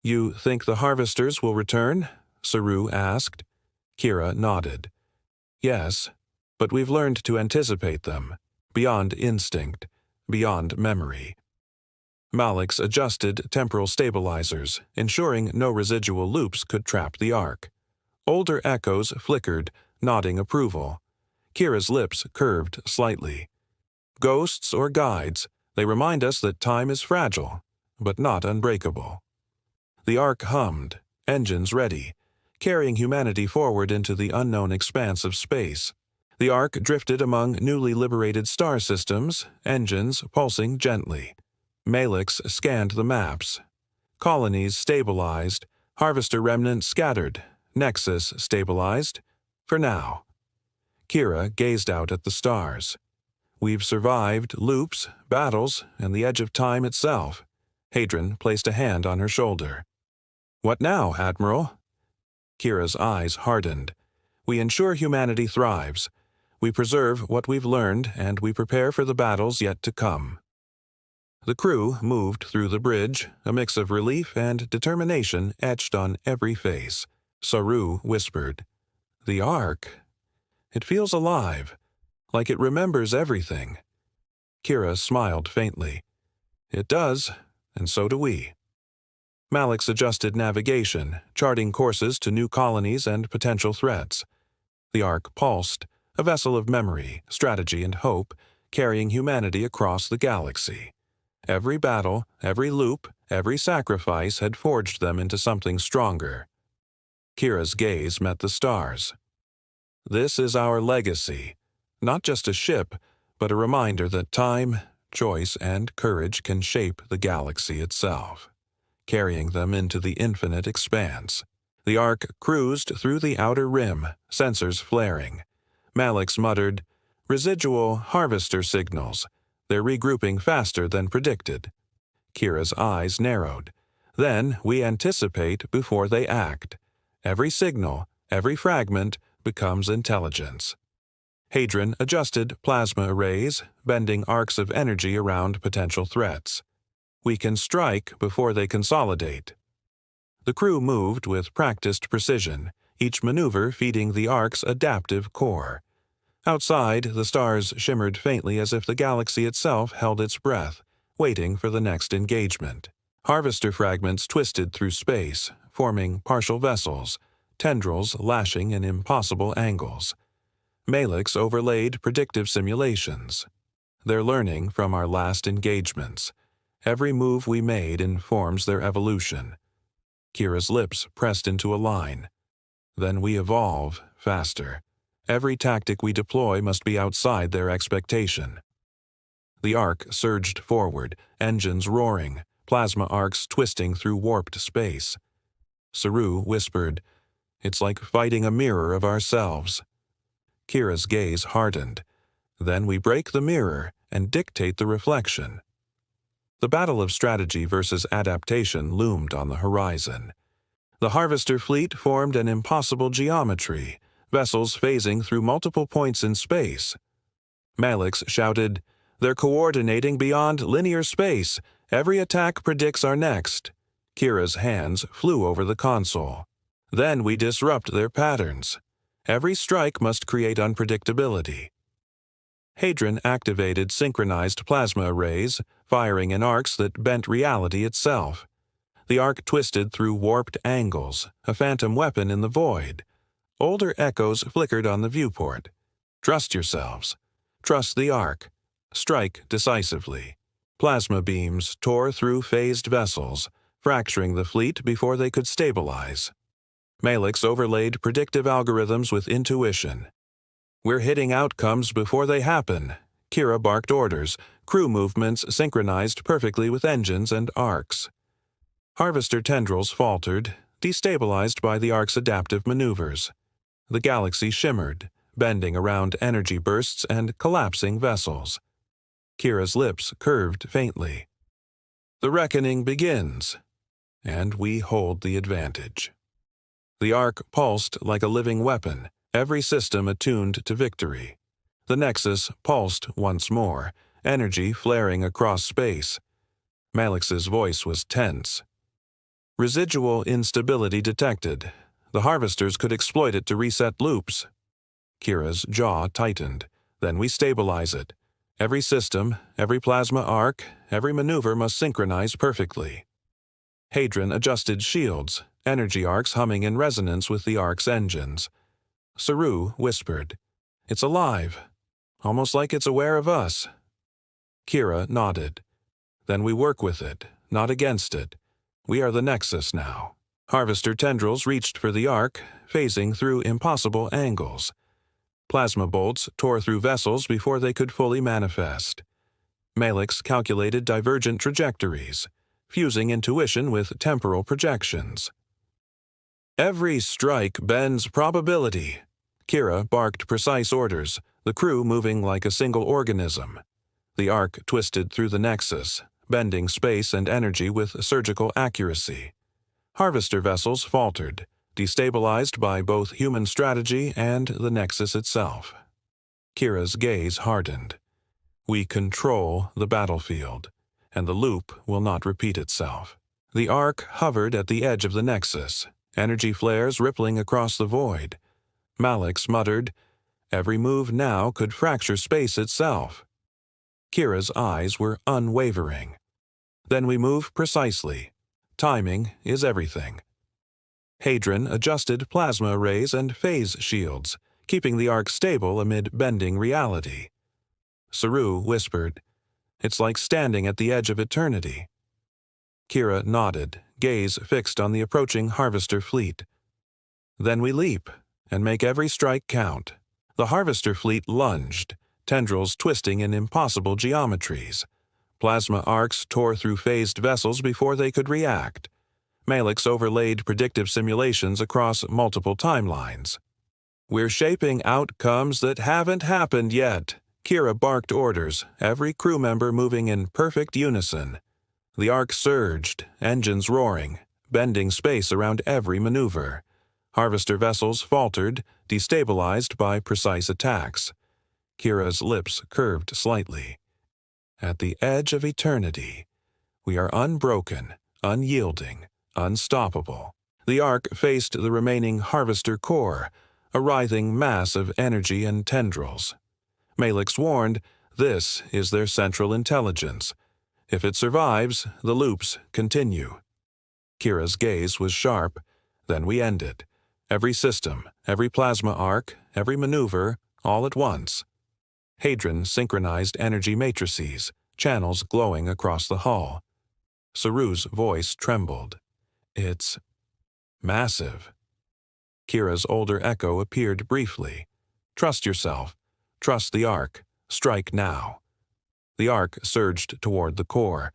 "You think the harvesters will return?" Saru asked. Kiera nodded. "Yes, but we've learned to anticipate them, beyond instinct, beyond memory." Malix adjusted temporal stabilizers, ensuring no residual loops could trap the Ark. Older echoes flickered, nodding approval. Kira's lips curved slightly. Ghosts or guides, they remind us that time is fragile, but not unbreakable. The Ark hummed, engines ready, carrying humanity forward into the unknown expanse of space. The Ark drifted among newly liberated star systems, engines pulsing gently. Malix scanned the maps. Colonies stabilized, harvester remnants scattered, Nexus stabilized, for now. Kiera gazed out at the stars. We've survived loops, battles, and the edge of time itself. Hadron placed a hand on her shoulder. "What now, Admiral?" Kira's eyes hardened. "We ensure humanity thrives. We preserve what we've learned, and we prepare for the battles yet to come." The crew moved through the bridge, a mix of relief and determination etched on every face. Saru whispered, "The Ark. It feels alive, like it remembers everything." Kiera smiled faintly. "It does, and so do we." Malix adjusted navigation, charting courses to new colonies and potential threats. The Ark pulsed, a vessel of memory, strategy, and hope, carrying humanity across the galaxy. Every battle, every loop, every sacrifice had forged them into something stronger. Kira's gaze met the stars. "This is our legacy, not just a ship, but a reminder that time, choice, and courage can shape the galaxy itself, carrying them into the infinite expanse." The Ark cruised through the outer rim, sensors flaring. Malix muttered, "Residual harvester signals. They're regrouping faster than predicted." Kira's eyes narrowed. "Then we anticipate before they act. Every signal, every fragment, becomes intelligence." Hadron adjusted plasma arrays, bending arcs of energy around potential threats. "We can strike before they consolidate." The crew moved with practiced precision, each maneuver feeding the Ark's adaptive core. Outside, the stars shimmered faintly as if the galaxy itself held its breath, waiting for the next engagement. Harvester fragments twisted through space, forming partial vessels, tendrils lashing in impossible angles. Malix overlaid predictive simulations. They're learning from our last engagements. Every move we made informs their evolution. Kira's lips pressed into a line. Then we evolve faster. Every tactic we deploy must be outside their expectation. The Ark surged forward, engines roaring, plasma arcs twisting through warped space. Saru whispered, "It's like fighting a mirror of ourselves." Kira's gaze hardened. "Then we break the mirror and dictate the reflection." The battle of strategy versus adaptation loomed on the horizon. The harvester fleet formed an impossible geometry, vessels phasing through multiple points in space. Malix shouted, "They're coordinating beyond linear space. Every attack predicts our next." Kiera's hands flew over the console. Then we disrupt their patterns. Every strike must create unpredictability. Hadron activated synchronized plasma arrays, firing in arcs that bent reality itself. The arc twisted through warped angles, a phantom weapon in the void. Older echoes flickered on the viewport. Trust yourselves. Trust the arc. Strike decisively. Plasma beams tore through phased vessels, fracturing the fleet before they could stabilize. Malix overlaid predictive algorithms with intuition. We're hitting outcomes before they happen. Kiera barked orders, crew movements synchronized perfectly with engines and arcs. Harvester tendrils faltered, destabilized by the arc's adaptive maneuvers. The galaxy shimmered, bending around energy bursts and collapsing vessels. Kiera's lips curved faintly. The reckoning begins, and we hold the advantage. The arc pulsed like a living weapon, every system attuned to victory. The Nexus pulsed once more, energy flaring across space. Malix's voice was tense. Residual instability detected. The harvesters could exploit it to reset loops. Kiera's jaw tightened. Then we stabilize it. Every system, every plasma arc, every maneuver must synchronize perfectly. Hadron adjusted shields, energy arcs humming in resonance with the arc's engines. Saru whispered, "It's alive, almost like it's aware of us." Kiera nodded. "Then we work with it, not against it. We are the Nexus now." Harvester tendrils reached for the arc, phasing through impossible angles. Plasma bolts tore through vessels before they could fully manifest. Malix calculated divergent trajectories, fusing intuition with temporal projections. "Every strike bends probability." Kiera barked precise orders, the crew moving like a single organism. The arc twisted through the Nexus, bending space and energy with surgical accuracy. Harvester vessels faltered, destabilized by both human strategy and the Nexus itself. Kiera's gaze hardened. "We control the battlefield, and the loop will not repeat itself." The arc hovered at the edge of the Nexus, energy flares rippling across the void. Malix muttered, "Every move now could fracture space itself." Kiera's eyes were unwavering. "Then we move precisely. Timing is everything." Hadron adjusted plasma arrays and phase shields, keeping the arc stable amid bending reality. Saru whispered, "It's like standing at the edge of eternity." Kiera nodded, gaze fixed on the approaching harvester fleet. "Then we leap, and make every strike count." The harvester fleet lunged, tendrils twisting in impossible geometries. Plasma arcs tore through phased vessels before they could react. Malix overlaid predictive simulations across multiple timelines. "We're shaping outcomes that haven't happened yet." Kiera barked orders, every crew member moving in perfect unison. The arc surged, engines roaring, bending space around every maneuver. Harvester vessels faltered, destabilized by precise attacks. Kiera's lips curved slightly. "At the edge of eternity, we are unbroken, unyielding, unstoppable." The arc faced the remaining harvester core, a writhing mass of energy and tendrils. Malix warned, this is their central intelligence. If it survives, the loops continue. Kiera's gaze was sharp. Then we end it. Every system, every plasma arc, every maneuver, all at once. Hadron synchronized energy matrices, channels glowing across the hull. Saru's voice trembled. "It's massive." Kiera's older echo appeared briefly. "Trust yourself. Trust the arc. Strike now." The arc surged toward the core.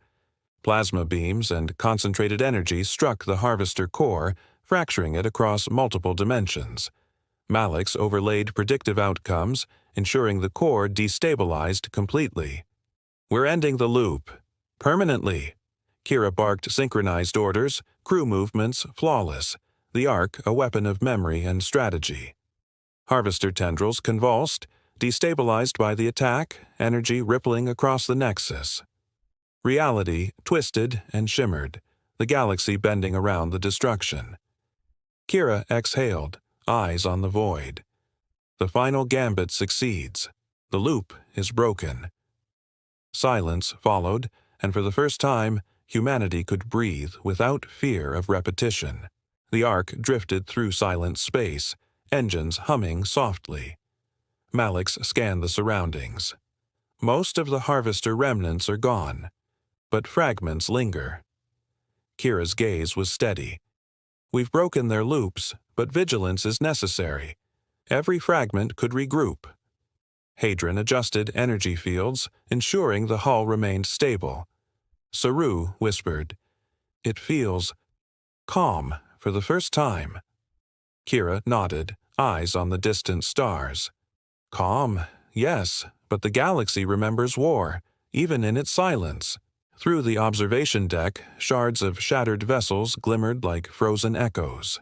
Plasma beams and concentrated energy struck the harvester core, fracturing it across multiple dimensions. Malix overlaid predictive outcomes, ensuring the core destabilized completely. "We're ending the loop. Permanently." Kiera barked synchronized orders, crew movements flawless, the arc a weapon of memory and strategy. Harvester tendrils convulsed, destabilized by the attack, energy rippling across the Nexus. Reality twisted and shimmered, the galaxy bending around the destruction. Kiera exhaled, eyes on the void. The final gambit succeeds. The loop is broken. Silence followed, and for the first time, humanity could breathe without fear of repetition. The Ark drifted through silent space, engines humming softly. Malix scanned the surroundings. Most of the Harvester remnants are gone, but fragments linger. Kiera's gaze was steady. We've broken their loops, but vigilance is necessary. Every fragment could regroup. Hadron adjusted energy fields, ensuring the hull remained stable. Saru whispered, "It feels calm for the first time." Kiera nodded, eyes on the distant stars. Calm, yes, but the galaxy remembers war, even in its silence. Through the observation deck, shards of shattered vessels glimmered like frozen echoes.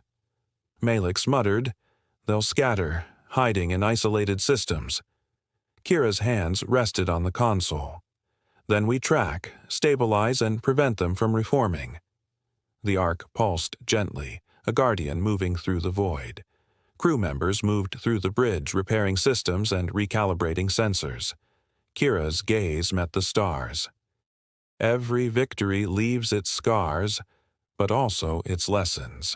Malix muttered, "They'll scatter, hiding in isolated systems." Kiera's hands rested on the console. "Then we track, stabilize, and prevent them from reforming." The Ark pulsed gently, a guardian moving through the void. Crew members moved through the bridge, repairing systems and recalibrating sensors. Kiera's gaze met the stars. Every victory leaves its scars, but also its lessons.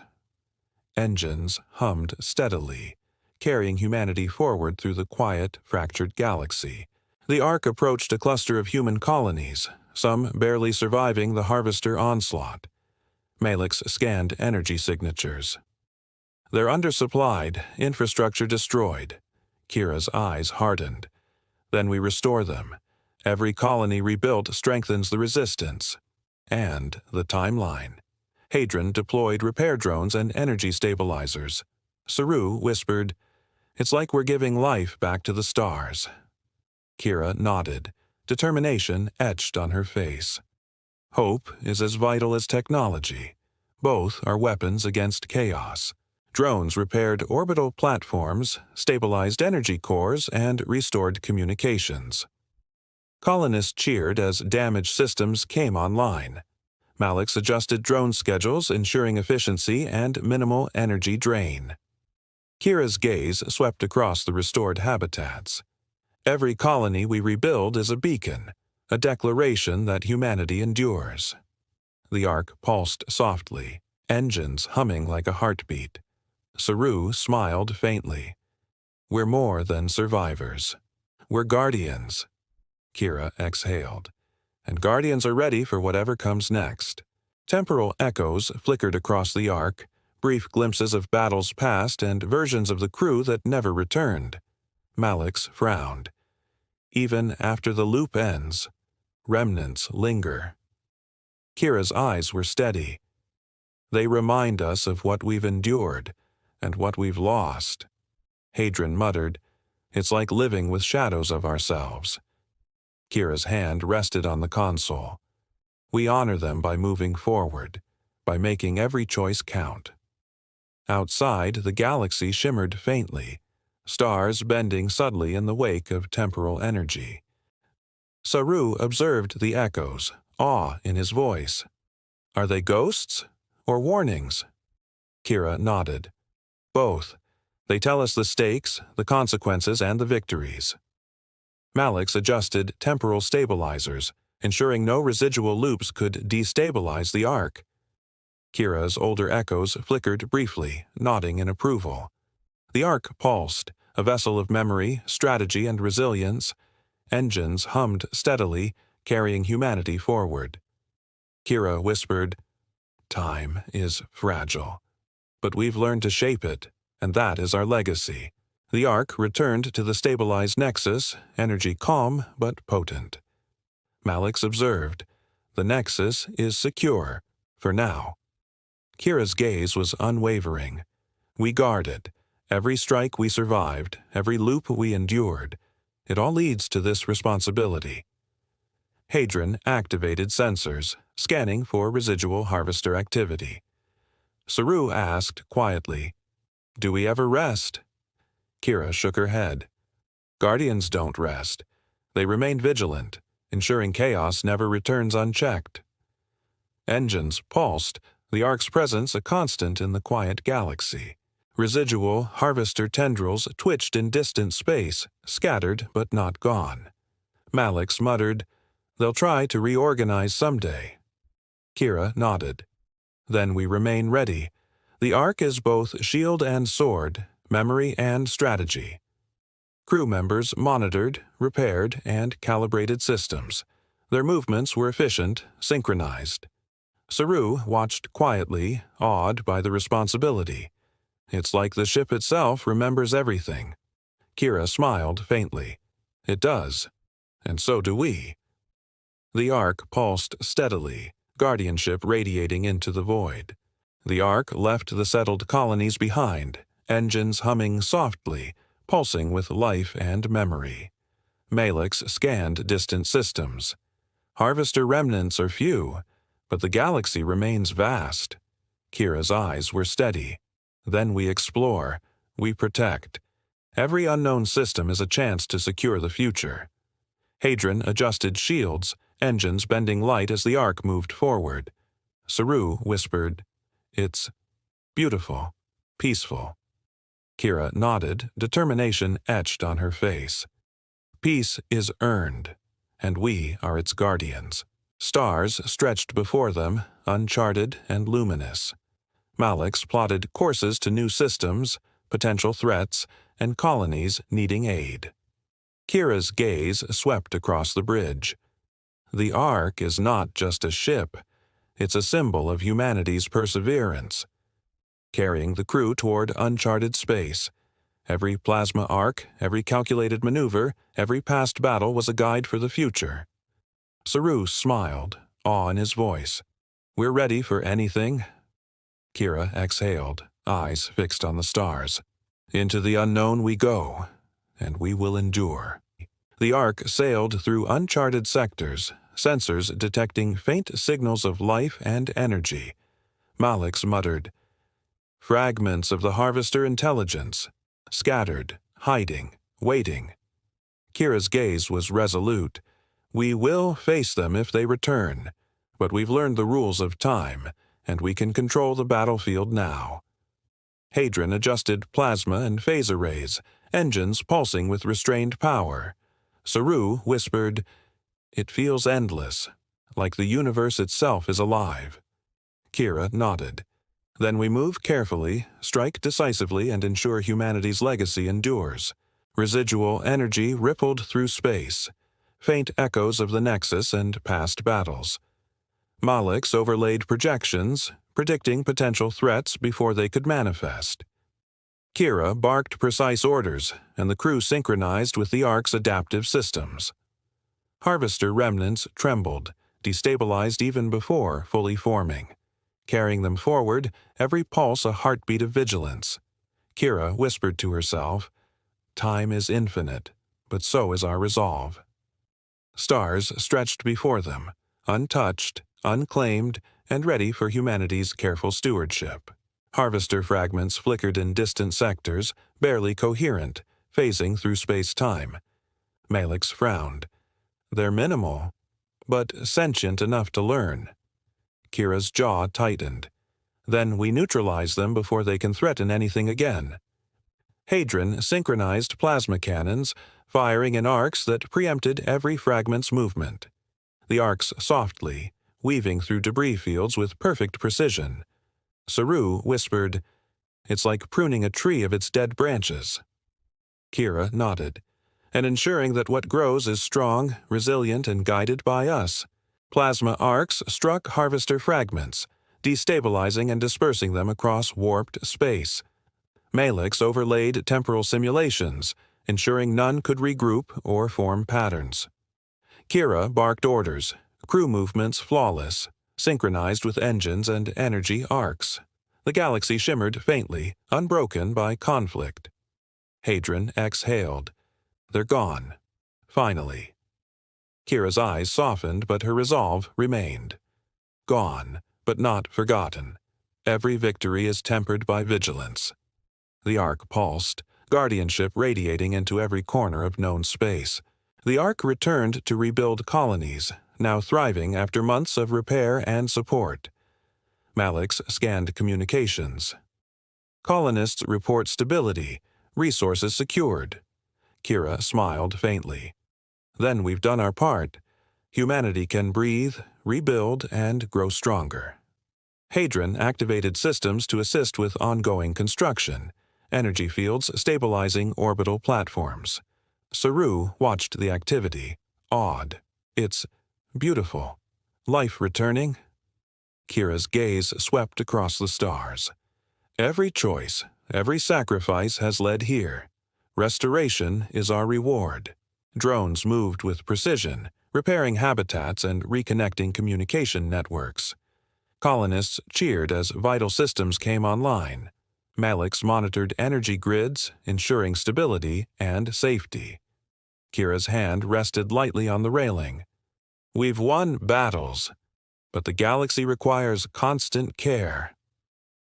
Engines hummed steadily, carrying humanity forward through the quiet, fractured galaxy. The Ark approached a cluster of human colonies, some barely surviving the Harvester onslaught. Malix scanned energy signatures. They're undersupplied, infrastructure destroyed. Kiera's eyes hardened. Then we restore them. Every colony rebuilt strengthens the resistance. And the timeline. Hadron deployed repair drones and energy stabilizers. Saru whispered, "It's like we're giving life back to the stars." Kiera nodded, determination etched on her face. Hope is as vital as technology. Both are weapons against chaos. Drones repaired orbital platforms, stabilized energy cores, and restored communications. Colonists cheered as damaged systems came online. Malix adjusted drone schedules, ensuring efficiency and minimal energy drain. Kiera's gaze swept across the restored habitats. Every colony we rebuild is a beacon, a declaration that humanity endures. The Ark pulsed softly, engines humming like a heartbeat. Saru smiled faintly. "We're more than survivors. We're guardians." Kiera exhaled. "And guardians are ready for whatever comes next." Temporal echoes flickered across the Ark, brief glimpses of battles past and versions of the crew that never returned. Malix frowned. "Even after the loop ends, remnants linger." Kiera's eyes were steady. "They remind us of what we've endured and what we've lost." Hadron muttered, "It's like living with shadows of ourselves." Kiera's hand rested on the console. "We honor them by moving forward, by making every choice count." Outside, the galaxy shimmered faintly, stars bending subtly in the wake of temporal energy. Saru observed the echoes, awe in his voice. "Are they ghosts or warnings?" Kiera nodded. "Both. They tell us the stakes, the consequences, and the victories." Malix adjusted temporal stabilizers, ensuring no residual loops could destabilize the Ark. Kiera's older echoes flickered briefly, nodding in approval. The Ark pulsed, a vessel of memory, strategy, and resilience. Engines hummed steadily, carrying humanity forward. Kiera whispered, "Time is fragile, but we've learned to shape it, and that is our legacy." The Ark returned to the stabilized nexus, energy calm but potent. Malix observed, "The nexus is secure, for now." Kiera's gaze was unwavering. "We guarded. Every strike we survived, every loop we endured. It all leads to this responsibility." Hadron activated sensors, scanning for residual Harvester activity. Saru asked quietly, "Do we ever rest?" Kiera shook her head. "Guardians don't rest. They remain vigilant, ensuring chaos never returns unchecked." Engines pulsed, the Ark's presence a constant in the quiet galaxy. Residual harvester tendrils twitched in distant space, scattered but not gone. Malix muttered, "They'll try to reorganize someday." Kiera nodded. "Then we remain ready. The Ark is both shield and sword, memory and strategy." Crew members monitored, repaired, and calibrated systems. Their movements were efficient, synchronized. Saru watched quietly, awed by the responsibility. "It's like the ship itself remembers everything." Kiera smiled faintly. "It does. And so do we." The Ark pulsed steadily, guardianship radiating into the void. The Ark left the settled colonies behind, engines humming softly, pulsing with life and memory. Malix scanned distant systems. Harvester remnants are few, but the galaxy remains vast. Kiera's eyes were steady. "Then we explore. We protect. Every unknown system is a chance to secure the future." Hadron adjusted shields, engines bending light as the Ark moved forward. Saru whispered, "It's beautiful, peaceful." Kiera nodded, determination etched on her face. "Peace is earned, and we are its guardians." Stars stretched before them, uncharted and luminous. Malix plotted courses to new systems, potential threats, and colonies needing aid. Kiera's gaze swept across the bridge. The Ark is not just a ship. It's a symbol of humanity's perseverance, carrying the crew toward uncharted space. Every plasma arc, every calculated maneuver, every past battle was a guide for the future. Saru smiled, awe in his voice. "We're ready for anything." Kiera exhaled, eyes fixed on the stars. "Into the unknown we go, and we will endure." The Ark sailed through uncharted sectors, sensors detecting faint signals of life and energy. Malix muttered, "Fragments of the Harvester intelligence, scattered, hiding, waiting." Kiera's gaze was resolute. "We will face them if they return, but we've learned the rules of time, and we can control the battlefield now." Hadron adjusted plasma and phase arrays, engines pulsing with restrained power. Saru whispered, "It feels endless, like the universe itself is alive." Kiera nodded. "Then we move carefully, strike decisively, and ensure humanity's legacy endures." Residual energy rippled through space, faint echoes of the Nexus and past battles. Malix overlaid projections, predicting potential threats before they could manifest. Kiera barked precise orders, and the crew synchronized with the Ark's adaptive systems. Harvester remnants trembled, destabilized even before fully forming. Carrying them forward, every pulse a heartbeat of vigilance. Kiera whispered to herself, "Time is infinite, but so is our resolve." Stars stretched before them, untouched, unclaimed, and ready for humanity's careful stewardship. Harvester fragments flickered in distant sectors, barely coherent, phasing through space-time. Malix frowned. "They're minimal, but sentient enough to learn." Kiera's jaw tightened. "Then we neutralize them before they can threaten anything again." Hadron synchronized plasma cannons, firing in arcs that preempted every fragment's movement. The arcs softly, weaving through debris fields with perfect precision. Saru whispered, "It's like pruning a tree of its dead branches." Kiera nodded. "And ensuring that what grows is strong, resilient, and guided by us." Plasma arcs struck Harvester fragments, destabilizing and dispersing them across warped space. Malix overlaid temporal simulations, ensuring none could regroup or form patterns. Kiera barked orders, crew movements flawless, synchronized with engines and energy arcs. The galaxy shimmered faintly, unbroken by conflict. Hadron exhaled. "They're gone. Finally." Kiera's eyes softened, but her resolve remained. Gone, but not forgotten. Every victory is tempered by vigilance. The Ark pulsed, guardianship radiating into every corner of known space. The Ark returned to rebuild colonies, now thriving after months of repair and support. Malix scanned communications. Colonists report stability, resources secured. Kiera smiled faintly. Then we've done our part. Humanity can breathe, rebuild, and grow stronger. Hadron activated systems to assist with ongoing construction, energy fields stabilizing orbital platforms. Saru watched the activity, awed. It's beautiful. Life returning? Kira's gaze swept across the stars. Every choice, every sacrifice has led here. Restoration is our reward. Drones moved with precision, repairing habitats and reconnecting communication networks. Colonists cheered as vital systems came online. Malix monitored energy grids, ensuring stability and safety. Kira's hand rested lightly on the railing. We've won battles, but the galaxy requires constant care.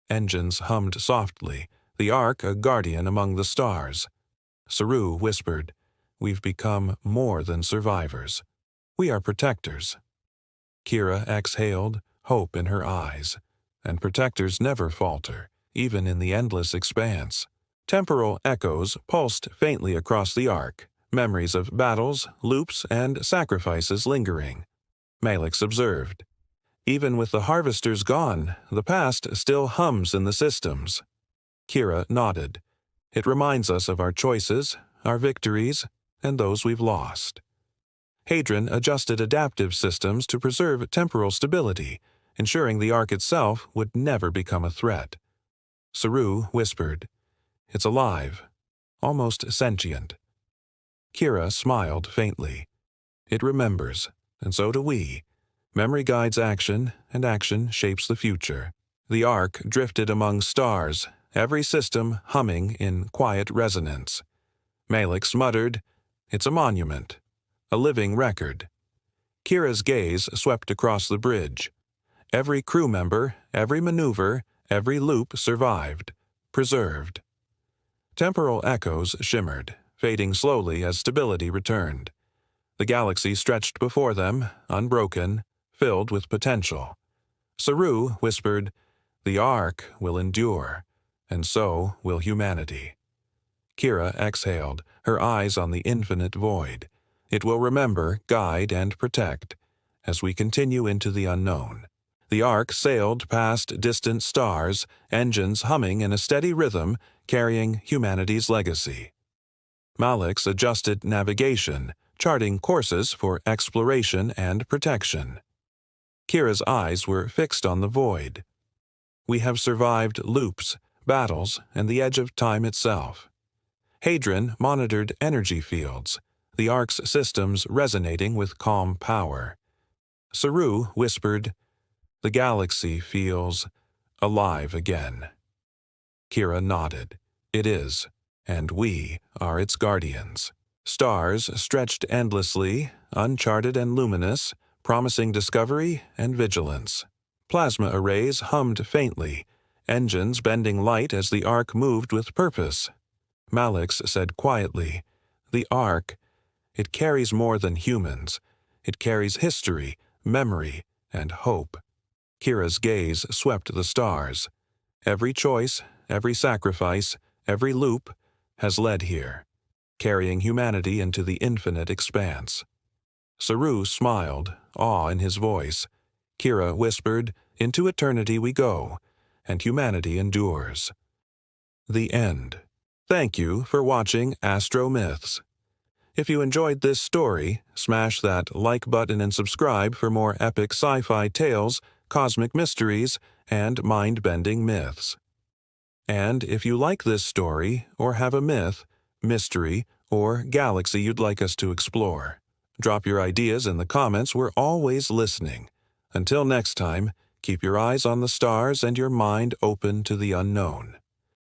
Engines hummed softly, the Ark a guardian among the stars. Saru whispered, We've become more than survivors. We are protectors. Kiera exhaled, hope in her eyes. And protectors never falter, even in the endless expanse. Temporal echoes pulsed faintly across the Ark, memories of battles, loops, and sacrifices lingering. Malix observed. Even with the harvesters gone, the past still hums in the systems. Kiera nodded. It reminds us of our choices, our victories, and those we've lost. Hadron adjusted adaptive systems to preserve temporal stability, ensuring the Ark itself would never become a threat. Saru whispered, It's alive, almost sentient. Kiera smiled faintly. It remembers, and so do we. Memory guides action, and action shapes the future. The Ark drifted among stars, every system humming in quiet resonance. Malix muttered, It's a monument, a living record. Kira's gaze swept across the bridge. Every crew member, every maneuver, every loop survived, preserved. Temporal echoes shimmered, fading slowly as stability returned. The galaxy stretched before them, unbroken, filled with potential. Saru whispered, The Ark will endure, and so will humanity. Kiera exhaled, her eyes on the infinite void. It will remember, guide, and protect, as we continue into the unknown. The Ark sailed past distant stars, engines humming in a steady rhythm, carrying humanity's legacy. Malix adjusted navigation, charting courses for exploration and protection. Kira's eyes were fixed on the void. We have survived loops, battles, and the edge of time itself. Hadron monitored energy fields, the Ark's systems resonating with calm power. Saru whispered, The galaxy feels alive again. Kiera nodded. It is, and we are its guardians. Stars stretched endlessly, uncharted and luminous, promising discovery and vigilance. Plasma arrays hummed faintly, engines bending light as the Ark moved with purpose. Malix said quietly, The Ark, it carries more than humans. It carries history, memory, and hope. Kira's gaze swept the stars. Every choice, every sacrifice, every loop has led here, carrying humanity into the infinite expanse. Saru smiled, awe in his voice. Kiera whispered, Into eternity we go, and humanity endures. The end. Thank you for watching AstroMyths. If you enjoyed this story, smash that like button and subscribe for more epic sci-fi tales, cosmic mysteries, and mind-bending myths. And if you like this story, or have a myth, mystery, or galaxy you'd like us to explore, drop your ideas in the comments. We're always listening. Until next time, keep your eyes on the stars and your mind open to the unknown.